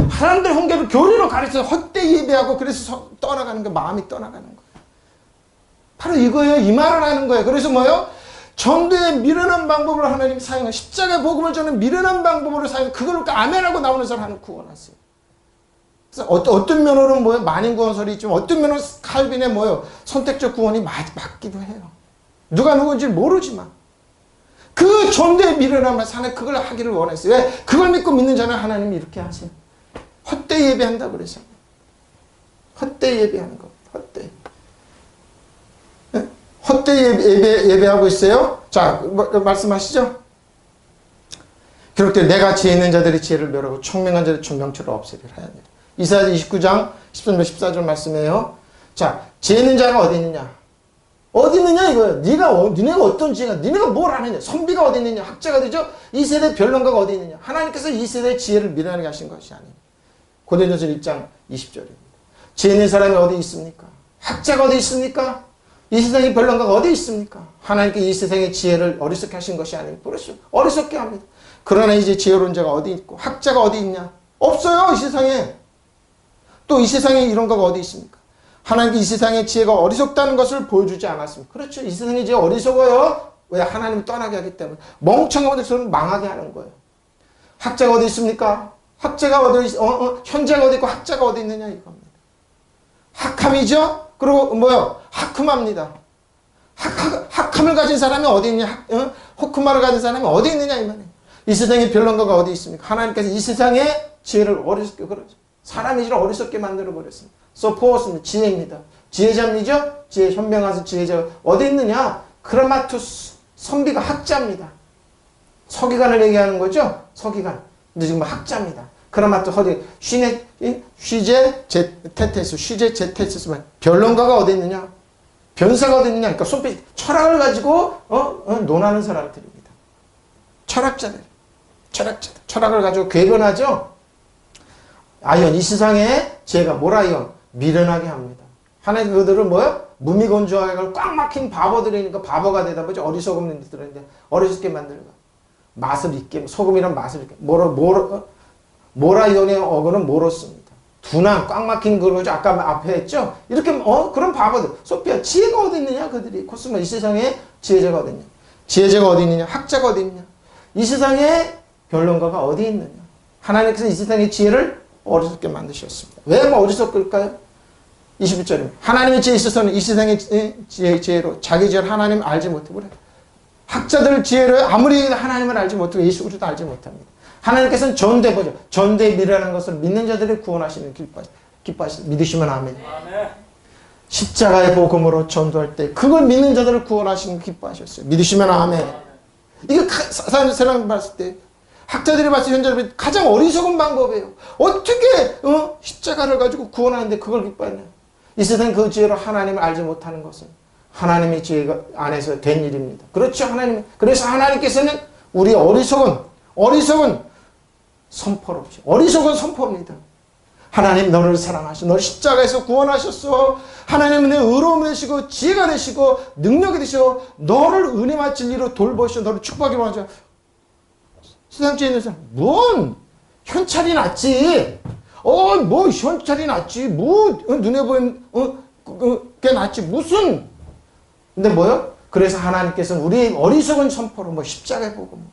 사람들 훈계를 교리로 가르쳐서 헛되이 예배하고 그래서 떠나가는 거예요. 마음이 떠나가는 거예요. 바로 이거예요. 이 말을 하는 거예요. 그래서 뭐예요? 전도의 미련한 방법으로 하나님이 사용해 십자가의 복음을 저는 미련한 방법으로 사용해 그걸 아멘하고 나오는 사람 하나님 구원하세요. 그래서 어떤 면으로는 뭐예요? 만인 구원설이 있지만 어떤 면으로는 칼빈의 뭐예요? 선택적 구원이 맞기도 해요. 누가 누군지 모르지만 그 전도의 미련함을 사는 그걸 하기를 원했어요. 왜? 그걸 믿고 믿는 자는 하나님이 이렇게 하세요. 헛되이 예배한다고 그래서. 헛되이 예배하는 겁니다. 헛되이. 헛되이 예배하고 있어요. 자, 말씀하시죠. 기록되어 내가 지혜 있는 자들의 지혜를 멸하고 총명한 자들의 총명처를 없애리라 하니라. 이사야 29장 13절 14절 말씀이에요. 자, 지혜 있는 자가 어디 있느냐? 어디 있느냐 이거예요. 니네가 어떤 지혜가, 니네가 뭘 아느냐? 선비가 어디 있느냐? 학자가 되죠? 이 세대 변론가가 어디 있느냐? 하나님께서 이 세대의 지혜를 미련하게 하신 것이 아니에요. 고린도전서 1장 20절입니다. 지혜 있는 사람이 어디 있습니까? 학자가 어디 있습니까? 이 세상의 변론가가 어디 있습니까? 하나님께 이 세상의 지혜를 어리석게 하신 것이 아니에요. 그렇죠. 어리석게 합니다. 그러나 이제 지혜로운 자가 어디 있고 학자가 어디 있냐? 없어요. 이 세상에. 또 이 세상에 이런 거가 어디 있습니까? 하나님께 이 세상의 지혜가 어리석다는 것을 보여주지 않았습니까? 그렇죠. 이 세상의 지혜가 어리석어요. 왜? 하나님을 떠나게 하기 때문에. 멍청한 것들은 망하게 하는 거예요. 학자가 어디 있습니까? 학자가 어디 현자가 어디 있고 학자가 어디 있느냐 이겁니다. 학함이죠? 그리고 뭐요? 학흠합니다. 학함을 가진 사람이 어디 있냐? 호크마를 가진 사람이 어디 있느냐 이 말이에요. 이 세상의 변론가가 어디 있습니까? 하나님께서 이 세상의 지혜를 어리석게 그러죠. 사람의 지혜를 어리석게 만들어 버렸습니다. 서포스는 지혜입니다. 지혜자입니죠? 지혜, 현명하서 지혜자 어디 있느냐? 크라마투스 선비가 학자입니다. 서기관을 얘기하는 거죠? 서기관. 근데 지금 학자입니다. 크라마투스 어디 쉬제 제테스만 변론가가 어디 있느냐? 변사가 어디 있느냐? 그러니까 손빛 철학을 가지고 논하는 사람들입니다. 철학자들. 철학을 가지고 궤변하죠. 아이언 이 세상에 지혜가 뭐라이언 미련하게 합니다. 하나님 그들은 뭐야? 무미건조하게 꽉 막힌 바보들이니까 바보가 되다 보죠. 어리석은 들었는데 어리석게 만들고 맛을 있게 소금이란 맛을 있게 모라이언의 어근은 모로스입니다. 둔한 꽉 막힌 그거죠. 아까 앞에 했죠. 이렇게 그런 바보들. 소피아 지혜가 어디 있느냐 그들이 코스모 이 세상에 지혜자가 어디 있냐? 지혜자가 어디 있느냐? 학자가 어디 있느냐? 이 세상에 변론가가 어디 있느냐? 하나님께서 이 세상의 지혜를 어리석게 만드셨습니다. 왜 어리석을까요? 21절입니다. 하나님의 지혜에 있어서는 이 세상의 지혜로 자기 지혜를 하나님을 알지 못해버려요. 학자들 지혜를 아무리 하나님을 알지 못하고 예수 그리스도도 알지 못합니다. 하나님께서는 전대보죠. 전대의 미라는 것을 믿는 자들을 구원하시는 기뻐하시는 믿으시면 아멘. 십자가의 복음으로 전도할 때 그걸 믿는 자들을 구원하시는 기뻐하셨어요. 믿으시면 아멘. 이게 세상 봤을 때 학자들이 봤을 때 현재를 가장 어리석은 방법이에요. 어떻게 십자가를 가지고 구원하는데 그걸 기뻐하냐. 이 세상 그 지혜로 하나님을 알지 못하는 것은 하나님의 지혜가 안에서 된 일입니다. 그렇죠. 그래서 하나님께서는 우리 어리석은 선포로 어리석은 선포입니다. 하나님 너를 사랑하시고 너를 십자가에서 구원하셨어. 하나님은 내 의로움이 되시고 지혜가 되시고 능력이 되시고 너를 은혜와 진리로 돌보시고 너를 축복하기 원하죠. 세상 지혜 있는 사람 뭔 현찰이 낫지. 뭐 현찰이 낫지. 눈에 보이는 게 낫지. 무슨 근데 뭐요? 그래서 하나님께서는 우리의 어리석은 선포로 십자가의 복음으로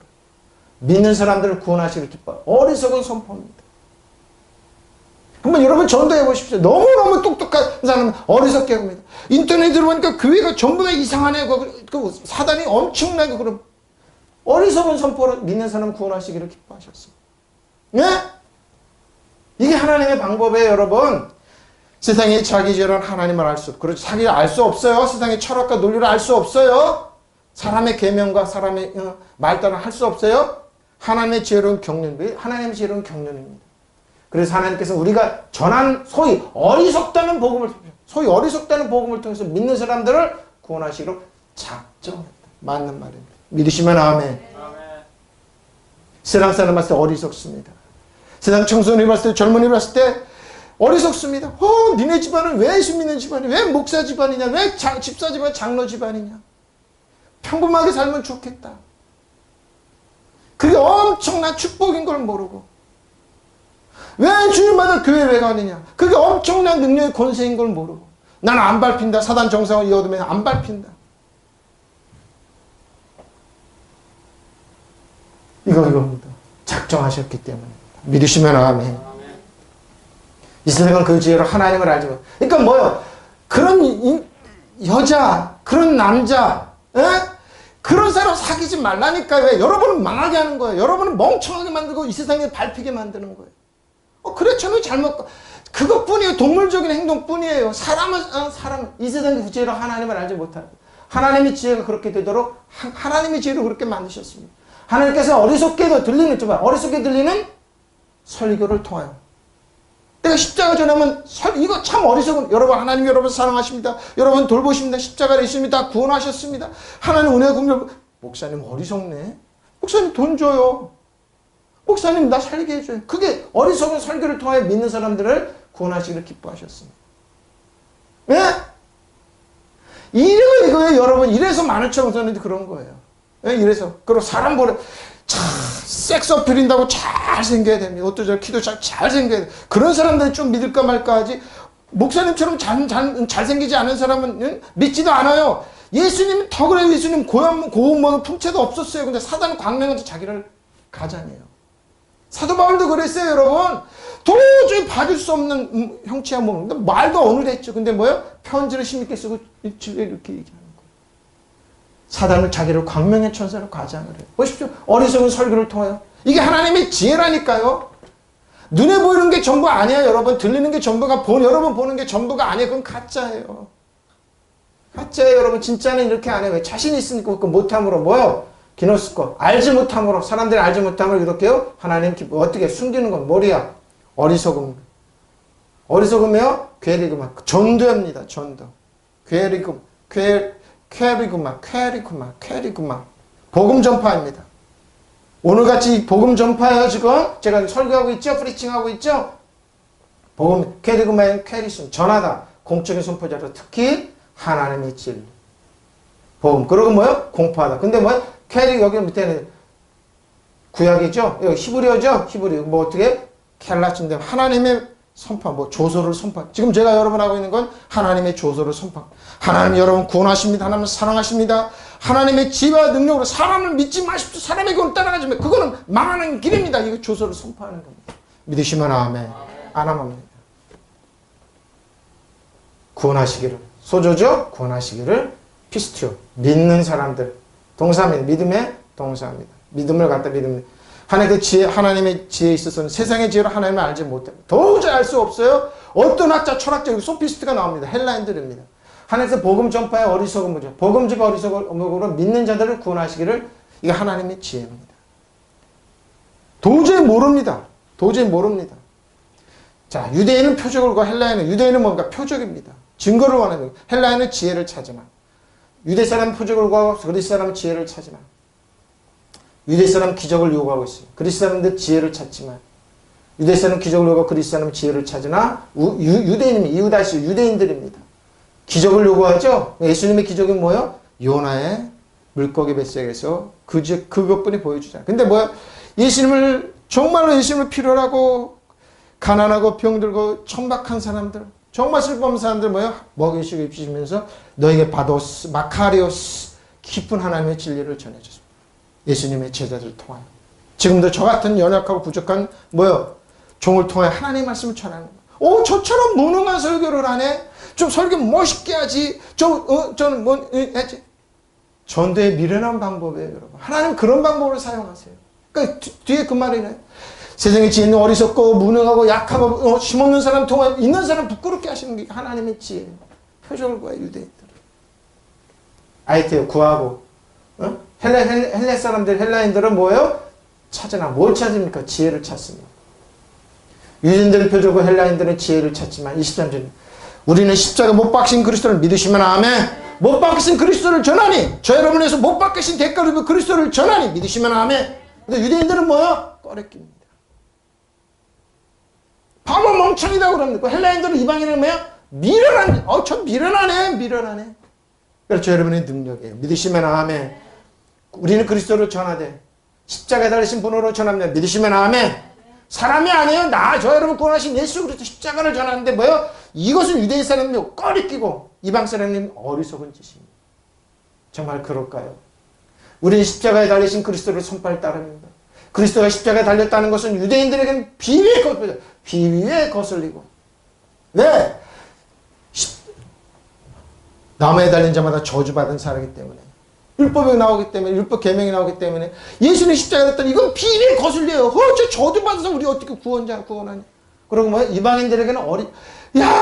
믿는 사람들을 구원하시길 기뻐요. 어리석은 선포입니다. 한번 여러분 전도해 보십시오. 너무너무 똑똑한 사람은 어리석게 합니다. 인터넷에 들어보니까 교회가 전부 다 이상하네. 그 사단이 엄청나게 그런 어리석은 선포로 믿는 사람 구원하시기를 기뻐하셨어요. 네? 이게 하나님의 방법이에요, 여러분. 세상에 자기 지혜로는 하나님을 알 수 없고, 그렇죠. 자기를 알 수 없어요. 세상의 철학과 논리를 알 수 없어요. 사람의 계명과 사람의 말 따라 할 수 없어요. 하나님의 지혜로운 경륜, 하나님의 지혜로운 경륜입니다. 그래서 하나님께서 우리가 전한 소위 어리석다는 복음을 통해서 믿는 사람들을 구원하시기로 작정했다. 맞는 말입니다. 믿으시면 아멘. 세상 사람 봤을 때 어리석습니다. 세상 청소년이 봤을 때 젊은이 봤을 때 어리석습니다. 니네 집안은 왜 예수 믿는 집안이냐? 왜 목사 집안이냐? 왜 집사 집안, 장로 집안이냐? 평범하게 살면 좋겠다. 그게 엄청난 축복인 걸 모르고 왜 주일마다 교회 왜 가느냐? 그게 엄청난 능력의 권세인 걸 모르고 나는 안 밟힌다. 사단 정상을 이어두면 안 밟힌다. 이겁니다. 작정하셨기 때문에 믿으시면 아멘. 이 세상은 그 지혜로 하나님을 알지 못. 그러니까 뭐요? 그런 여자, 그런 남자, 그런 사람 사귀지 말라니까요. 왜? 여러분은 망하게 하는 거예요. 여러분은 멍청하게 만들고 이 세상에 밟히게 만드는 거예요. 그렇잖아요. 잘못. 그것뿐이에요. 동물적인 행동뿐이에요. 사람은 이 세상의 그 지혜로 하나님을 알지 못하고 하나님의 지혜가 그렇게 되도록 하나님의 지혜로 그렇게 만드셨습니다. 하나님께서 어리석게 들리는 설교를 통하여 내가 십자가 전하면 이거 참 어리석은 여러분 하나님 여러분 사랑하십니다. 여러분 돌보십니다. 십자가를 예수님이 구원하셨습니다. 하나님 은혜 공격 목사님 어리석네. 목사님 돈 줘요. 목사님 나 살게 해줘요. 그게 어리석은 설교를 통하여 믿는 사람들을 구원하시기를 기뻐하셨습니다. 왜? 이거예요 여러분. 이래서 많은 청소년들이 그런 거예요. 왜? 이래서 그리고 사람 보래 참 섹스 어필인다고 잘생겨야 됩니다. 어떠죠? 키도 잘생겨야 돼. 그런 사람들이 좀 믿을까 말까 하지 목사님처럼 잘생기지 않은 사람은 믿지도 않아요. 예수님은 더 그래요. 예수님 고운 풍채도 없었어요. 근데 사단은 광명한테 자기를 가장해요. 사도 바울도 그랬어요, 여러분. 도저히 봐줄 수 없는 형체야 몸. 말도 어눌했죠. 근데 뭐요? 편지를 힘있게 쓰고 이렇게 얘기하는 거예요. 사단은 자기를 광명의 천사로 가장을 해요. 보십시오. 어리석은 설교를 통하여. 이게 하나님의 지혜라니까요. 눈에 보이는 게 전부 아니야, 여러분. 들리는 게 전부가, 여러분 보는 게 전부가 아니에요. 그건 가짜예요. 가짜예요, 여러분. 진짜는 이렇게 안 해요. 왜? 자신 있으니까 못함으로 뭐요? 기노스코. 알지 못함으로, 사람들이 알지 못함으로 이렇게요? 하나님 어떻게 숨기는 건 뭐야? 어리석음. 어리석음이요? 괴리구마. 전도입니다, 전도. 괴리구마. 괴리구마. 복음 전파입니다. 오늘같이 복음 전파예요, 지금. 제가 설교하고 있죠? 프리칭하고 있죠? 복음, 괴리구마의 괴리슨. 전하다. 공적인 선포자로 특히 하나님의 진리. 복음. 그리고 뭐요? 공포하다. 근데 뭐요? 캐리, 여기 밑에는 구약이죠? 여기 히브리어죠? 히브리어. 뭐 어떻게? 켈라친데 하나님의 선포, 조소를 선포. 지금 제가 여러분하고 있는 건 하나님의 조소를 선포. 하나님 여러분 구원하십니다. 하나님 사랑하십니다. 하나님의 지혜와 능력으로 사람을 믿지 마십시오. 사람의 구원 따라가지 마. 그거는 망하는 길입니다. 이거 조소를 선포하는 겁니다. 믿으시면 아멘. 안 하면 합니다. 구원하시기를. 소조죠? 구원하시기를. 피스티오. 믿는 사람들. 동사입니다. 믿음의 동사입니다. 믿음을 갖다 믿음. 하나님의 지혜에 있어서는 세상의 지혜로 하나님을 알지 못합니다. 도저히 알 수 없어요. 어떤 학자, 철학자, 소피스트가 나옵니다. 헬라인들입니다. 하나님께서 복음 전파의 어리석음이죠. 복음 전파 어리석음으로 믿는 자들을 구원하시기를. 이게 하나님의 지혜입니다. 도저히 모릅니다. 도저히 모릅니다. 자, 유대인은 표적을 구하고 헬라인은, 유대인은 뭔가 표적입니다. 증거를 원하는, 헬라인은 지혜를 찾으나, 유대 사람은 표적을 구하고 그리스 사람은 지혜를 찾으나, 유대 사람은 기적을 요구하고 있어요. 그리스 사람들 지혜를 찾지만, 유대 사람은 기적을 요구하고 그리스 사람은 지혜를 찾으나, 유대인입니다. 이유다시 유대인들입니다. 기적을 요구하죠? 예수님의 기적이 뭐예요? 요나의 물고기 뱃속에서 그것뿐이 보여주잖아요. 근데 뭐야? 정말로 예수님을 필요로 하고, 가난하고 병들고 천박한 사람들, 정말 슬퍼한 사람들 뭐야? 먹이시고 입히시면서 너에게 바도스, 마카리오스, 깊은 하나님의 진리를 전해줬습니다. 예수님의 제자들을 통하여. 지금도 저 같은 연약하고 부족한 뭐요? 종을 통하여 하나님의 말씀을 전하는 거예요. 저처럼 무능한 설교를 하네? 좀 설교 멋있게 하지. 저는 하지. 전도의 미련한 방법이에요, 여러분. 하나님 그런 방법을 사용하세요. 그러니까 뒤에 그 말이네. 세상의 지혜는 어리석고 무능하고 약하고 힘없는 사람 통하여 있는 사람 부끄럽게 하시는 게 하나님의 지혜예요. 표적을 구하여 유대인들. 아이테요 구하고. 헬레 사람들, 헬라인들은 뭐예요? 찾으나 뭘 찾습니까? 지혜를 찾습니다. 유대인들은 표적을, 헬라인들은 지혜를 찾지만 23절 우리는 십자가 못 박힌 그리스도를 믿으시면 아멘. 못 박히신 그리스도를 전하니, 저 여러분에서 못 박히신 대가로 그리스도를 전하니 믿으시면 아멘. 근데 유대인들은 뭐예요? 꺼리낍니다. 바보 멍청이다 그럽니다. 헬라인들은 이방인은 뭐야? 미련한, 저 미련하네. 그렇죠. 여러분의 능력이에요. 믿으시면 아멘. 우리는 그리스도를 전하되 십자가에 달리신 분으로 전합니다. 믿으시면 아멘. 사람이 아니에요. 저 여러분 구원하신 예수 그리스도 십자가를 전하는데 뭐요? 이것은 유대인 사람이 꺼리끼고 이방 사람님 어리석은 짓입니다. 정말 그럴까요? 우리는 십자가에 달리신 그리스도를 손발 따릅니다. 그리스도가 십자가에 달렸다는 것은 유대인들에게는 비위에 거슬리고. 왜? 나무에 달린 자마다 저주받은 사람이기 때문에. 율법이 나오기 때문에, 율법 계명이 나오기 때문에 예수님 십자가에 달렸다니 이건 비위에 거슬려요. 저 저주받아서 우리 어떻게 구원하냐. 그리고 뭐 이방인들에게는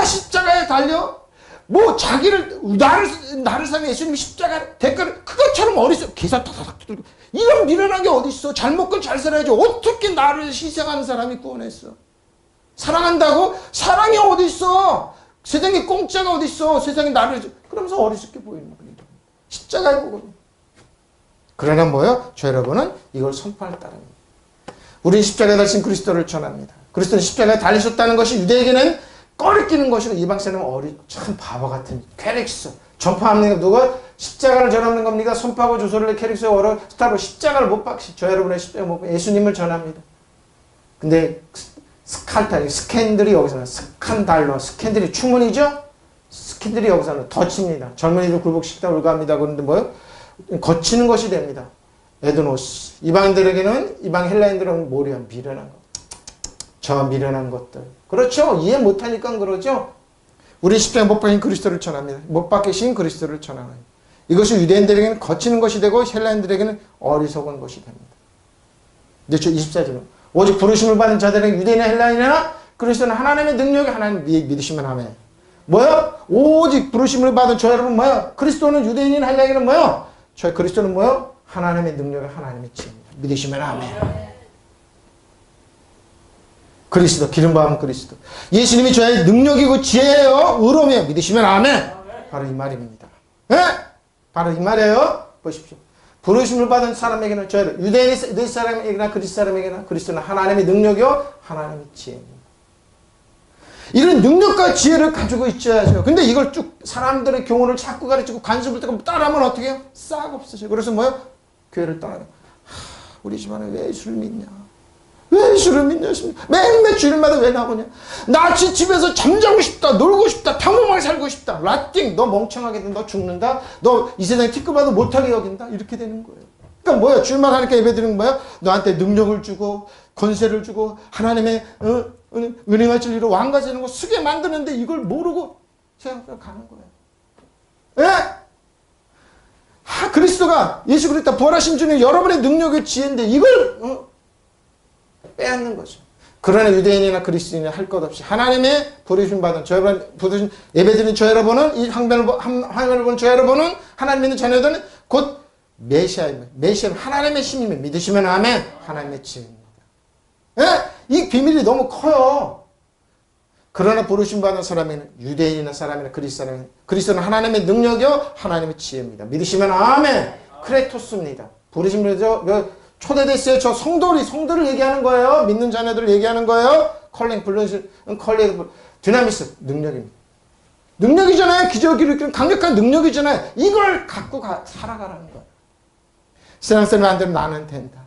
십자가에 달려? 나를 사는 예수님이 십자가 대가를 그것처럼 어리석어. 계산 타닥 두들고. 이런 미련한 게 어딨어. 잘 먹고 잘 살아야지. 어떻게 나를 희생하는 사람이 구원했어. 사랑한다고? 사랑이 어딨어. 세상에 공짜가 어딨어. 세상에 나를 그러면서 어리석게 보이는 거예요. 십자가에 보거든요. 그러나 뭐요? 저 여러분은 이걸 선포할 따릅니다. 우리는 십자가에 달리신 그리스도를 전합니다. 그리스도는 십자가에 달리셨다는 것이 유대에게는 꺼리끼는 것이고 이방 사람은 참 바보 같은 캐릭터. 전파하는 누가 십자가를 전하는 겁니까? 선포하고 조소를 캐릭터 스타로 십자가를 못 박시. 저 여러분의 십자가 못 박시. 예수님을 전합니다. 근데 스캔들이 여기서는 스칸달러. 스캔들이 추문이죠? 스캔들이 여기서는 덧칩니다. 젊은이들 굴복시키다 울가합니다. 그런데 뭐요? 거치는 것이 됩니다. 에드노스. 이방인들에게는, 이방 헬라인들은 뭐래요? 미련한 것. 저 미련한 것들. 그렇죠? 이해 못하니까 그러죠? 우리 십자가에 못 박힌 그리스도를 전합니다. 못 박히신 그리스도를 전하는. 이것이 유대인들에게는 거치는 것이 되고 헬라인들에게는 어리석은 것이 됩니다. 근데 저 24절은 오직 부르심을 받은 자들에게 유대인이나 헬라인이나 그리스도는 하나님의 능력이 하나님 믿으시면 하면 뭐요? 오직 부르심을 받은 저 여러분 뭐요? 그리스도는 유대인이나 헬라인이나 뭐요? 저 그리스도는 뭐요? 하나님의 능력이 하나님의 지혜입니다. 믿으시면 하면 그리스도 기름 부은 그리스도 예수님이 저의 능력이고 지혜예요. 의로움이에요. 믿으시면 아멘. 바로 이 말입니다. 예? 바로 이 말이에요. 보십시오. 부르심을 받은 사람에게는 저희를 유대인 사람에게나 그리스 사람에게나 그리스도는 하나님의 능력이요 하나님의 지혜입니다. 이런 능력과 지혜를 가지고 있어야죠. 근데 이걸 쭉 사람들의 교훈을 자꾸 가르치고 관습을 듣고 따라하면 어떻게 해요? 싹 없어져요. 그래서 뭐요? 교회를 떠나요. 우리 집안에 왜 예수를 믿냐? 왜 예수를 믿냐? 매일매일 주일마다 왜 나오냐? 나 집에서 잠자고 싶다. 놀고 싶다. 평범하게 살고 싶다. 라띵 너 멍청하게 된다. 너 죽는다. 너 이 세상에 티끌봐도 못하게 여긴다. 이렇게 되는 거예요. 그러니까 뭐야? 주일마다 하니까 예배드리는 뭐야? 너한테 능력을 주고 권세를 주고 하나님의 은혜와 진리로 왕가 되는 거 쓰게 만드는데 이걸 모르고 세상으로 가는 거예요. 예? 그리스도가 예수 그리스도 부활하신 주는 여러분의 능력의 지혜인데 이걸 빼앗는 거죠. 그러나 유대인이나 그리스도인이나 할 것 없이 하나님의 부르심 받은 저 여러분, 부르심 예배드리는 저 여러분은 이 화면을 보는 저 여러분은 하나님 믿는 자녀들은 곧 메시아입니다. 메시아는 하나님의 힘이면 믿으시면 아멘. 하나님의 지혜입니다. 예? 이 비밀이 너무 커요. 그러나 부르심 받은 사람에는 유대인이나 사람이나 그리스 사람은 그리스도는 하나님의 능력이요 하나님의 지혜입니다. 믿으시면 아멘. 크레토스입니다. 부르심을 초대됐어요. 저 성도를 얘기하는 거예요. 믿는 자녀들을 얘기하는 거예요. 컬링, 디나미스, 능력입니다. 능력이잖아요. 기적을 일으키는 강력한 능력이잖아요. 이걸 갖고 살아가라는 거예요. 세상 사람이 안 되면 나는 된다.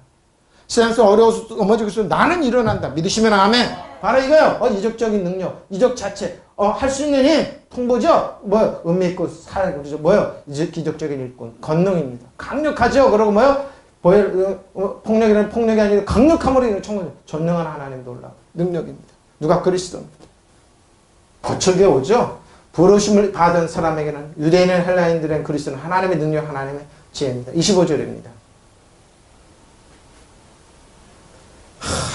세상 사람이 어려워서 넘어지고 있으면 나는 일어난다. 믿으시면 아멘. 바로 이거요. 이적적인 능력, 이적 자체, 할 수 있는 힘, 통보죠. 뭐요? 의미 있고 살고 그러죠. 뭐요? 이제 기적적인 일꾼, 권능입니다. 강력하죠. 그러고 뭐요? 폭력이라는 폭력이 아니라 강력함으로 이는 전능한 하나님 놀라 능력입니다. 누가 그리스도입니다. 거칠게 오죠. 부르심을 받은 사람에게는 유대인 헬라인들은 그리스도는 하나님의 능력 하나님의 지혜입니다. 25절입니다.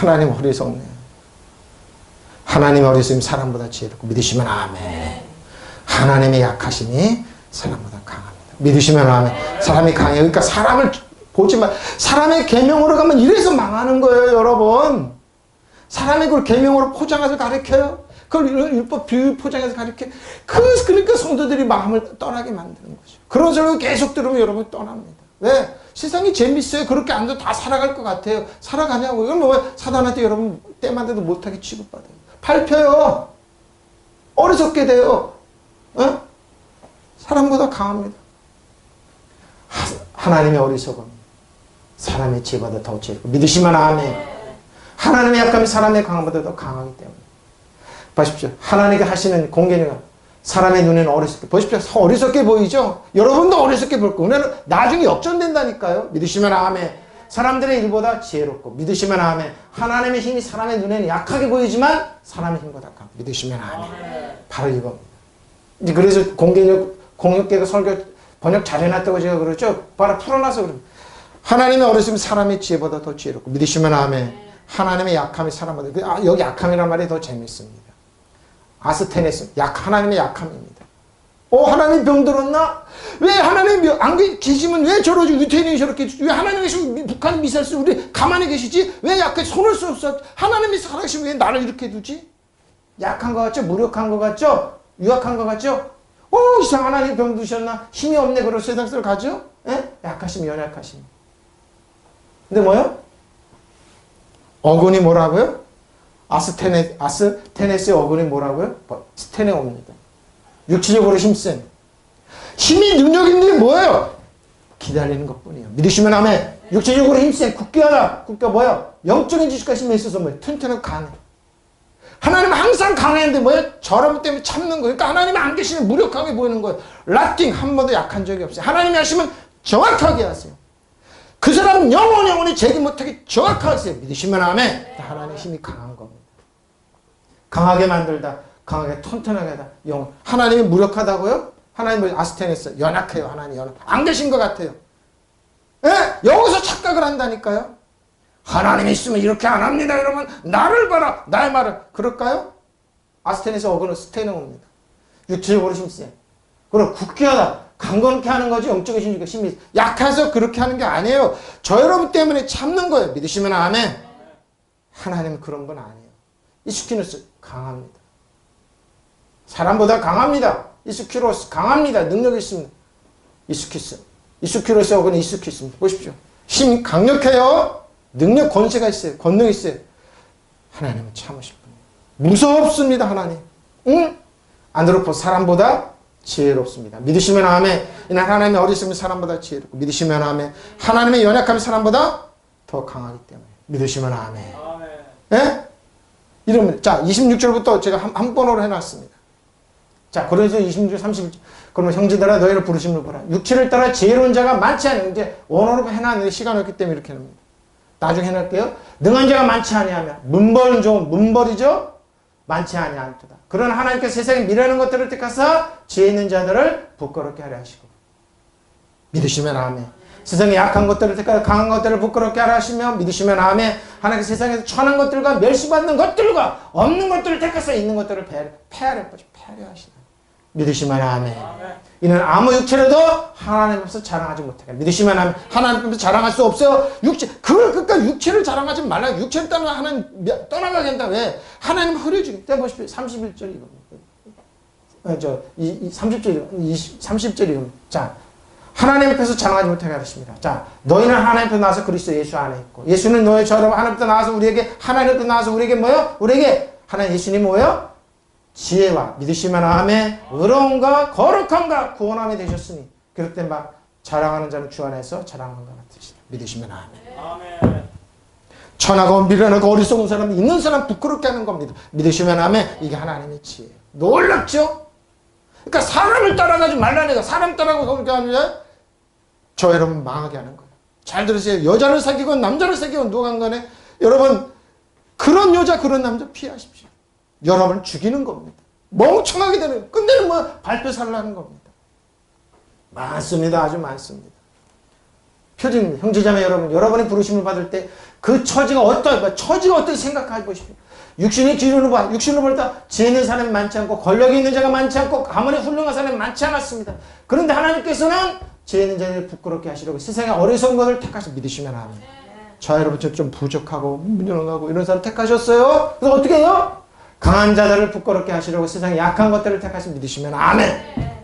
하나님 어리석네. 하나님 어리석음 사람보다 지혜롭고 믿으시면 아멘. 하나님의 약하심이 사람보다 강합니다. 믿으시면 아멘. 사람이 강해요. 그러니까 사람을 보지만 사람의 계명으로 가면 이래서 망하는 거예요, 여러분. 사람의 그걸 계명으로 포장해서 가르쳐요. 그걸 율법 비유 포장해서 가르쳐. 그러니까 성도들이 마음을 떠나게 만드는 거죠. 그런 소리 계속 들으면 여러분 떠납니다. 왜? 세상이 재밌어요. 그렇게 앉아 다 살아갈 것 같아요. 살아가냐고. 이건 뭐 사단한테 여러분 때만 돼도 못하게 취급받아요. 밟혀요. 어리석게 돼요. 사람보다 강합니다. 하나님의 어리석음. 사람의 지혜보다 더 지혜롭고 믿으시면 아멘. 하나님의 약함이 사람의 강함보다 더 강하기 때문에. 보십시오. 하나님께 하시는 공개는 사람의 눈에는 어리석게 보십시오. 어리석게 보이죠? 여러분도 어리석게 볼 거예요. 왜냐하면 나중에 역전된다니까요. 믿으시면 아멘. 사람들의 일보다 지혜롭고 믿으시면 아멘. 하나님의 힘이 사람의 눈에는 약하게 보이지만 사람의 힘보다 강하고 믿으시면 아멘. 바로 이겁니다. 그래서 공역계가 설교 번역 잘해놨다고 제가 그러죠. 바로 풀어놔서 그럽니다. 하나님의 어리석음이 사람의 지혜보다 더 지혜롭고 믿으시면 아멘. 하나님의 약함이 사람보다 여기 약함이란 말이 더 재밌습니다. 아스테네스 하나님의 약함입니다. 하나님 병들었나? 왜 하나님 안 계시면 왜 저러지? 유태인이 저렇게 왜 하나님 계시면 북한 미사일 쓰고 우리 가만히 계시지? 왜 약해 손을 수 없어? 하나님이 살아계시면 왜 나를 이렇게 두지? 약한 것 같죠? 무력한 것 같죠? 유약한 것 같죠? 이상 하나님 병드셨나? 힘이 없네. 그런 세상을 가죠? 예? 약하심, 연약하심. 근데 뭐요? 어근이 뭐라고요? 아스테네스의 어근이 뭐라고요? 스테네오입니다. 육체적으로 힘센. 힘이 능력인데 뭐예요? 기다리는 것 뿐이에요. 믿으시면 아멘. 육체적으로 힘센 국교하다. 국교 뭐예요? 영적인 지식과 힘에 있어서 뭐예요? 튼튼하고 강해. 하나님은 항상 강했는데 뭐예요? 저런 때문에 참는 거예요. 그러니까 하나님이 안 계시면 무력하게 보이는 거예요. 라팅 한 번도 약한 적이 없어요. 하나님이 하시면 정확하게 하세요. 그 사람은 영원히 제기 못하게 정확하게 하세요. 믿으시면 아멘. 하나님의 힘이 강한 겁니다. 강하게 만들다. 강하게 튼튼하게 하다. 하나님이 무력하다고요? 하나님은 아스테네스 연약해요. 하나님 안 계신 것 같아요. 예? 여기서 착각을 한다니까요. 하나님이 있으면 이렇게 안 합니다. 여러분 나를 봐라. 나의 말을. 그럴까요? 아스테네스 어거너스테는 옵니다. 육체적으로 힘세. 그럼 굳게하다. 강건케 하는 거지 영적인 힘이 약해서 그렇게 하는 게 아니에요. 저 여러분 때문에 참는 거예요. 믿으시면 아멘. 하나님은 그런 건 아니에요. 이스키노스 강합니다. 사람보다 강합니다. 이스키로스 강합니다. 능력이 있습니다. 이스키스. 이스키로스 혹은 이스키스입니다. 보십시오. 힘 강력해요. 능력 권세가 있어요. 권능이 있어요. 하나님은 참으실 분이에요. 무섭습니다. 하나님. 응? 안드로포 사람보다 지혜롭습니다. 믿으시면 아멘. 이날 하나님의 어리석음이 사람보다 지혜롭고 믿으시면 아멘. 하나님의 연약함이 사람보다 더 강하기 때문에 믿으시면 아멘. 예? 이러면 자 26절부터 제가 한 번으로 해놨습니다. 자 그래서 26절 31절 그러면 형제들아 너희를 부르심을 보라. 육체를 따라 지혜로운 자가 많지 않아요. 이제 원어로 해놨는데 시간이 없기 때문에 이렇게 합니다. 나중에 해놓을게요. 능한 자가 많지 아니하면 문벌은 좋은 문벌이죠. 많지 아니하도다. 그러나 하나님께서 세상에 미련한 것들을 택하사 지혜 있는 자들을 부끄럽게 하려 하시고 믿으시면 아멘. 세상에 약한 것들을 택하사 강한 것들을 부끄럽게 하려 하시며 믿으시면 아멘. 하나님께서 세상에서 천한 것들과 멸시받는 것들과 없는 것들을 택하사 있는 것들을 패하려 하시나 믿으시면 아멘. 이는 아무 육체라도 하나님 앞에서 자랑하지 못하게 믿으시면 아멘. 하나님 앞에서 자랑할 수 없어요. 육체 그걸 끝까지 육체를 자랑하지 말라. 육체를 따라 하나님 떠나가게 한다. 왜? 하나님 흐려주기 때문에 보십시오. 31절 이겁니다. 30절 이겁니다. 자 하나님 앞에서 자랑하지 못하게 하십니다. 자 너희는 하나님 앞에 나와서 그리스도 예수 안에 있고 예수는 너희 저를 하나님 앞에 나와서 우리에게 하나님 앞에 나와서 우리에게 뭐요? 우리에게 하나님 예수님 뭐요? 지혜와 믿으시면 아멘. 의로움과 거룩함과 구원함이 되셨으니 그럴 때 막 자랑하는 자는 주 안에서 자랑하는 것 같으시다. 믿으시면 아멘. 천하고 미련하고 어리석은 사람이 있는 사람 부끄럽게 하는 겁니다. 믿으시면 아멘. 이게 하나님의 지혜예요. 놀랍죠? 그러니까 사람을 따라가지 말라니까. 사람 따라가고 그렇게 하면 저 여러분 망하게 하는 거예요. 잘 들으세요. 여자를 사귀건 남자를 사귀건 누가 간에 여러분 그런 여자 그런 남자 피하십시오. 여러분을 죽이는 겁니다. 멍청하게 되는 끝내는 뭐 발표 살라는 겁니다. 많습니다. 아주 많습니다. 표준입니다. 형제자매 여러분, 여러분의 부르심을 받을 때 그 처지가 어떻게 생각해 보십시오. 육신의 기준으로 볼 때 지혜 있는 사람이 많지 않고 권력이 있는 자가 많지 않고 가문이 훌륭한 사람이 많지 않았습니다. 그런데 하나님께서는 지혜 있는 자를 부끄럽게 하시려고 세상에 어리석은 것을 택하셔 믿으시면 아멘. 저 여러분 좀 부족하고 무능하고 이런 사람 택하셨어요. 그래서 어떻게 해요? 강한 자들을 부끄럽게 하시려고 세상에 약한 것들을 택하시 믿으시면 아멘.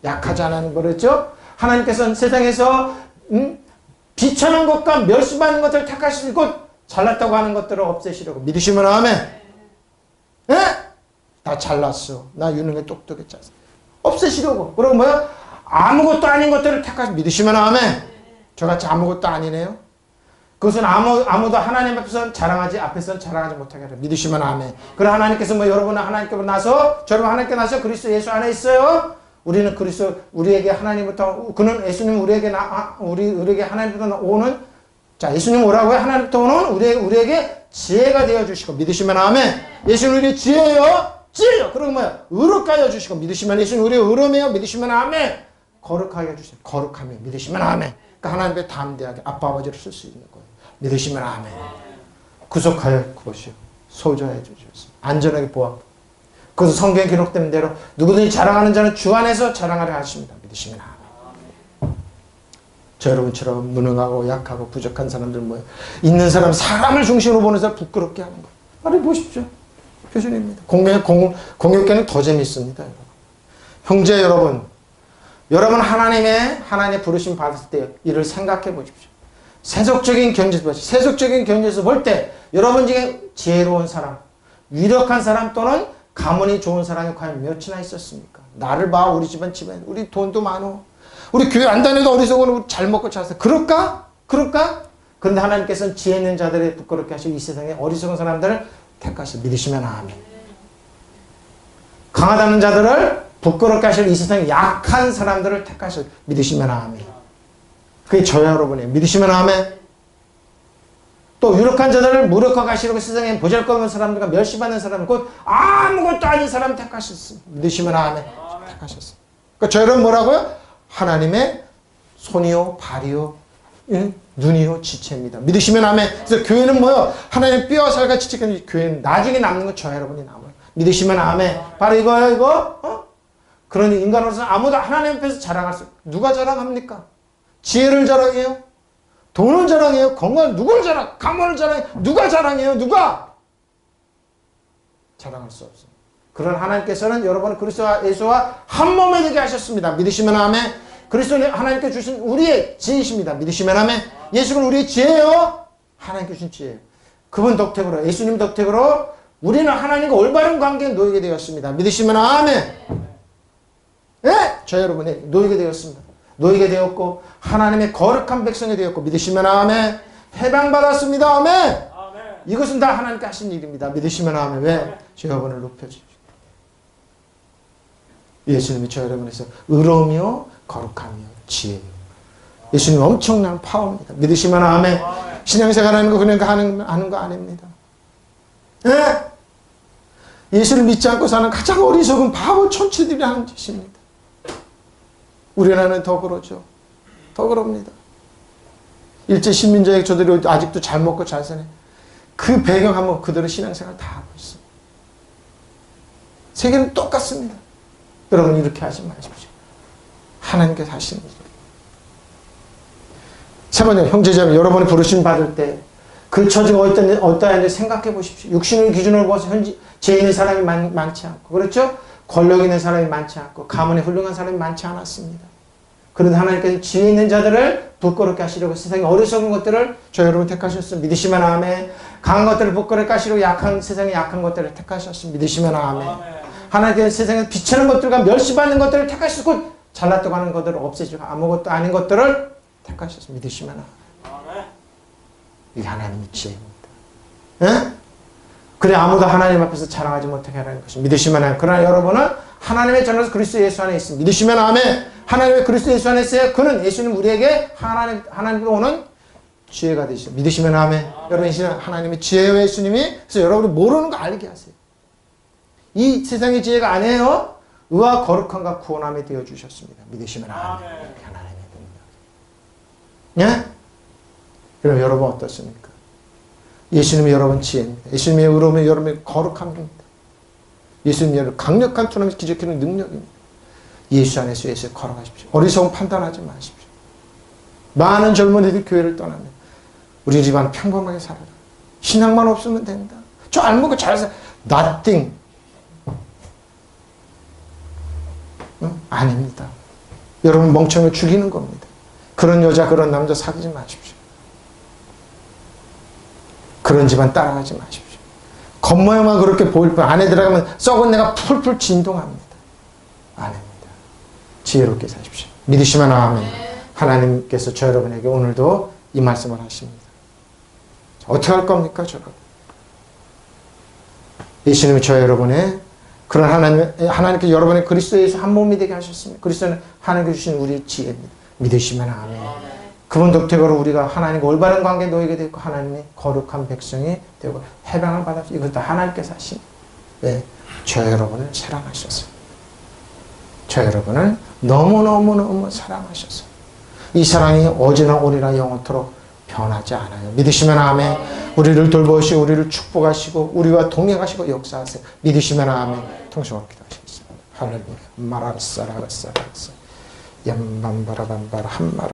약하지 않은 거랬죠? 하나님께서는 세상에서 비천한 것과 멸시받는 것들을 택하시고 잘났다고 하는 것들을 없애시려고 믿으시면 아멘. 예? 나 잘났어. 나 유능해 똑똑했잖아. 없애시려고. 그리고 뭐야? 아무것도 아닌 것들을 택하시 믿으시면 아멘. 저같이 아무것도 아니네요. 그것은 아무도 하나님 앞에서는 앞에서는 자랑하지 못하게 하라. 믿으시면 아멘. 그럼 하나님께서 여러분은 하나님께 나서, 저러분 하나님께 나서 그리스도 예수 안에 있어요. 우리는 그리스도, 우리에게 하나님부터, 그는 예수님 우리에게 우리에게 하나님부터 오는, 자, 예수님 오라고요. 하나님부터 오는 우리에게 지혜가 되어주시고, 믿으시면 아멘. 예수는 우리의 지혜요. 지혜요. 그리고 의롭게 하여 주시고, 믿으시면 예수는 우리의 의로움이요. 믿으시면 아멘. 거룩하게 해주세요. 거룩하며 믿으시면 아멘. 그러니까 하나님 앞에 담대하게 아빠 아버지를 쓸 수 있는 거예요. 믿으시면 아멘. 구속하여 그것이요. 소저해 주셨습니다. 안전하게 보호하고. 그래서 성경에 기록된 대로 누구든지 자랑하는 자는 주 안에서 자랑하려 하십니다. 믿으시면 아멘. 저 여러분처럼 무능하고 약하고 부족한 사람들 있는 사람, 사람을 중심으로 보는 사람 부끄럽게 하는 거예요. 아니 보십시오. 표준입니다. 공역계는 더 재밌습니다. 여러분. 형제 여러분, 하나님의 부르심 받았을 때 이를 생각해 보십시오. 세속적인 견제에서 볼 때 여러분 중에 지혜로운 사람, 유력한 사람 또는 가문이 좋은 사람이 과연 몇이나 있었습니까? 나를 봐, 우리 집안, 우리 돈도 많어. 우리 교회 안 다녀도 어리석은 잘 먹고 잘 살. 그럴까? 그런데 하나님께서는 지혜 있는 자들을 부끄럽게 하시고 이 세상에 어리석은 사람들을 택하시고 믿으시면 아멘. 강하다는 자들을 부끄럽게 하시고 이 세상에 약한 사람들을 택하시고 믿으시면 아멘. 그게 저야 여러분이에요. 믿으시면 아멘. 또 유력한 자들을 무력화하게 하시려고 세상에 보잘것없는 사람들과 멸시받는 사람, 곧 아무것도 아닌 사람 택하셨습니다. 믿으시면 아멘. 택하셨습니다. 그러니까 저 여러분 뭐라고요? 하나님의 손이요 발이요 예? 눈이요 지체입니다. 믿으시면 아멘. 그래서 교회는 뭐요? 하나님의 뼈와 살과 지체가 교회는 나중에 남는 건 저 여러분이 남아요. 믿으시면 아멘. 바로 이거예요, 이거. 그러니 인간으로서 아무도 하나님 앞에서 자랑할 수, 누가 자랑합니까? 지혜를 자랑해요? 돈을 자랑해요? 건강을 누굴 자랑? 가문을 자랑해요? 누가 자랑해요? 누가? 자랑할 수 없어요. 그런 하나님께서는 여러분을 그리스도와 예수와 한 몸에 되게 하셨습니다. 믿으시면 아멘. 그리스도는 하나님께 주신 우리의 지혜이십니다. 믿으시면 아멘. 예수는 우리의 지혜예요. 하나님께 주신 지혜예요. 그분 덕택으로, 예수님 덕택으로 우리는 하나님과 올바른 관계에 놓이게 되었습니다. 믿으시면 아멘. 예? 저 여러분이 놓이게 되었습니다. 놓이게 되었고 하나님의 거룩한 백성이 되었고 믿으시면 아멘. 해방받았습니다. 아멘. 이것은 다 하나님께 하신 일입니다. 믿으시면 아멘. 왜? 저 여러분을 높여주십시오. 예수님이 저 여러분에서 의로우며 거룩하며 지혜요. 예수님 엄청난 파워입니다. 믿으시면 아멘. 신앙생활 하는 거 그냥 하는 거 아닙니다. 예? 예수를 믿지 않고 사는 가장 어리석은 바보 천치들이 하는 짓입니다. 우리나라는 더 그러죠. 더 그럽니다. 일제 식민지의 저들이 아직도 잘 먹고 잘 사네. 그 배경 한번 그들의 신앙생활 다 하고 있습니다. 세계는 똑같습니다. 여러분 이렇게 하지 마십시오. 하나님께서 하시는 일이에요. 세 번째, 형제자매 여러분이 부르심 받을 때 그 처지가 어떠한지 생각해 보십시오. 육신을 기준으로 봐서 현재 죄 있는 사람이 많지 않고 그렇죠? 권력 있는 사람이 많지 않고 가문에 훌륭한 사람이 많지 않았습니다. 그런데 하나님께서 지혜 있는 자들을 부끄럽게 하시려고 세상의 어리석은 것들을 저 여러분 택하셨습니다. 믿으시면 아멘. 강한 것들을 부끄럽게 하시려고 세상의 약한 것들을 택하셨습니다. 믿으시면 아멘. 하나님께서 세상에 비치는 것들과 멸시받는 것들을 택하시고 잘났다고 하는 것들을 없애주고 아무것도 아닌 것들을 택하셨습니다. 믿으시면 아멘. 이게 하나님의 지혜입니다. 예? 그래 아무도 하나님 앞에서 자랑하지 못하게 하라는 것입니다. 믿으시면 아멘. 그러나 여러분은 하나님의 전에서 그리스도 예수 안에 있습니다. 믿으시면 아멘. 하나님의 그리스도 예수 안에 있어요. 그는 예수님 우리에게 하나님께 오는 지혜가 되시죠. 믿으시면 아멘. 여러분 이 시간 하나님의 지혜와 예수님이 그래서 여러분이 모르는 거 알게 하세요. 이 세상의 지혜가 아니에요. 의와 거룩함과 구원함이 되어 주셨습니다. 믿으시면 아멘. 이렇게 하나님의 능력. 예? 그럼 여러분 어떻습니까? 예수님이 여러분 지혜입니다. 예수님의 의로움이 여러분의 거룩함입니다. 예수님이 여러분 강력한 투나미 기적하는 능력입니다. 예수 안에서 예수에 걸어가십시오. 어리석은 판단하지 마십시오. 많은 젊은이들이 교회를 떠납니다. 우리 집안 평범하게 살아라. 신앙만 없으면 된다. 저 알먹고 잘 살아. Nothing. 아닙니다. 여러분 멍청을 죽이는 겁니다. 그런 여자 그런 남자 사귀지 마십시오. 그런 집안 따라가지 마십시오. 겉모양만 그렇게 보일 뿐 안에 들어가면 썩은 내가 풀풀 진동합니다. 아닙니다. 지혜롭게 사십시오. 믿으시면 아멘. 하나님께서 저 여러분에게 오늘도 이 말씀을 하십니다. 어떻게 할 겁니까? 저는 예수님이 저 여러분의 그런 하나님께서 여러분의 그리스도 예수 한 몸이 되게 하셨습니다. 그리스도는 하나님께서 주신 우리의 지혜입니다. 믿으시면 아멘. 그분 덕택으로 우리가 하나님과 올바른 관계에 놓이게 되고 하나님의 거룩한 백성이 되고 해방을 받았습니다. 이건 다 하나님께서 하신. 왜? 저 여러분을 사랑하셨어요. 저 여러분을 너무너무너무 사랑하셨어요. 이 사랑이 어제나 오늘이나 영원토록 변하지 않아요. 믿으시면 아멘. 우리를 돌보시고 우리를 축복하시고 우리와 동행하시고 역사하세요. 믿으시면 아멘. 통성으로 기도하시겠습니다. 할렐루야. 마라사라사라사 얌밤바라밤바라 한말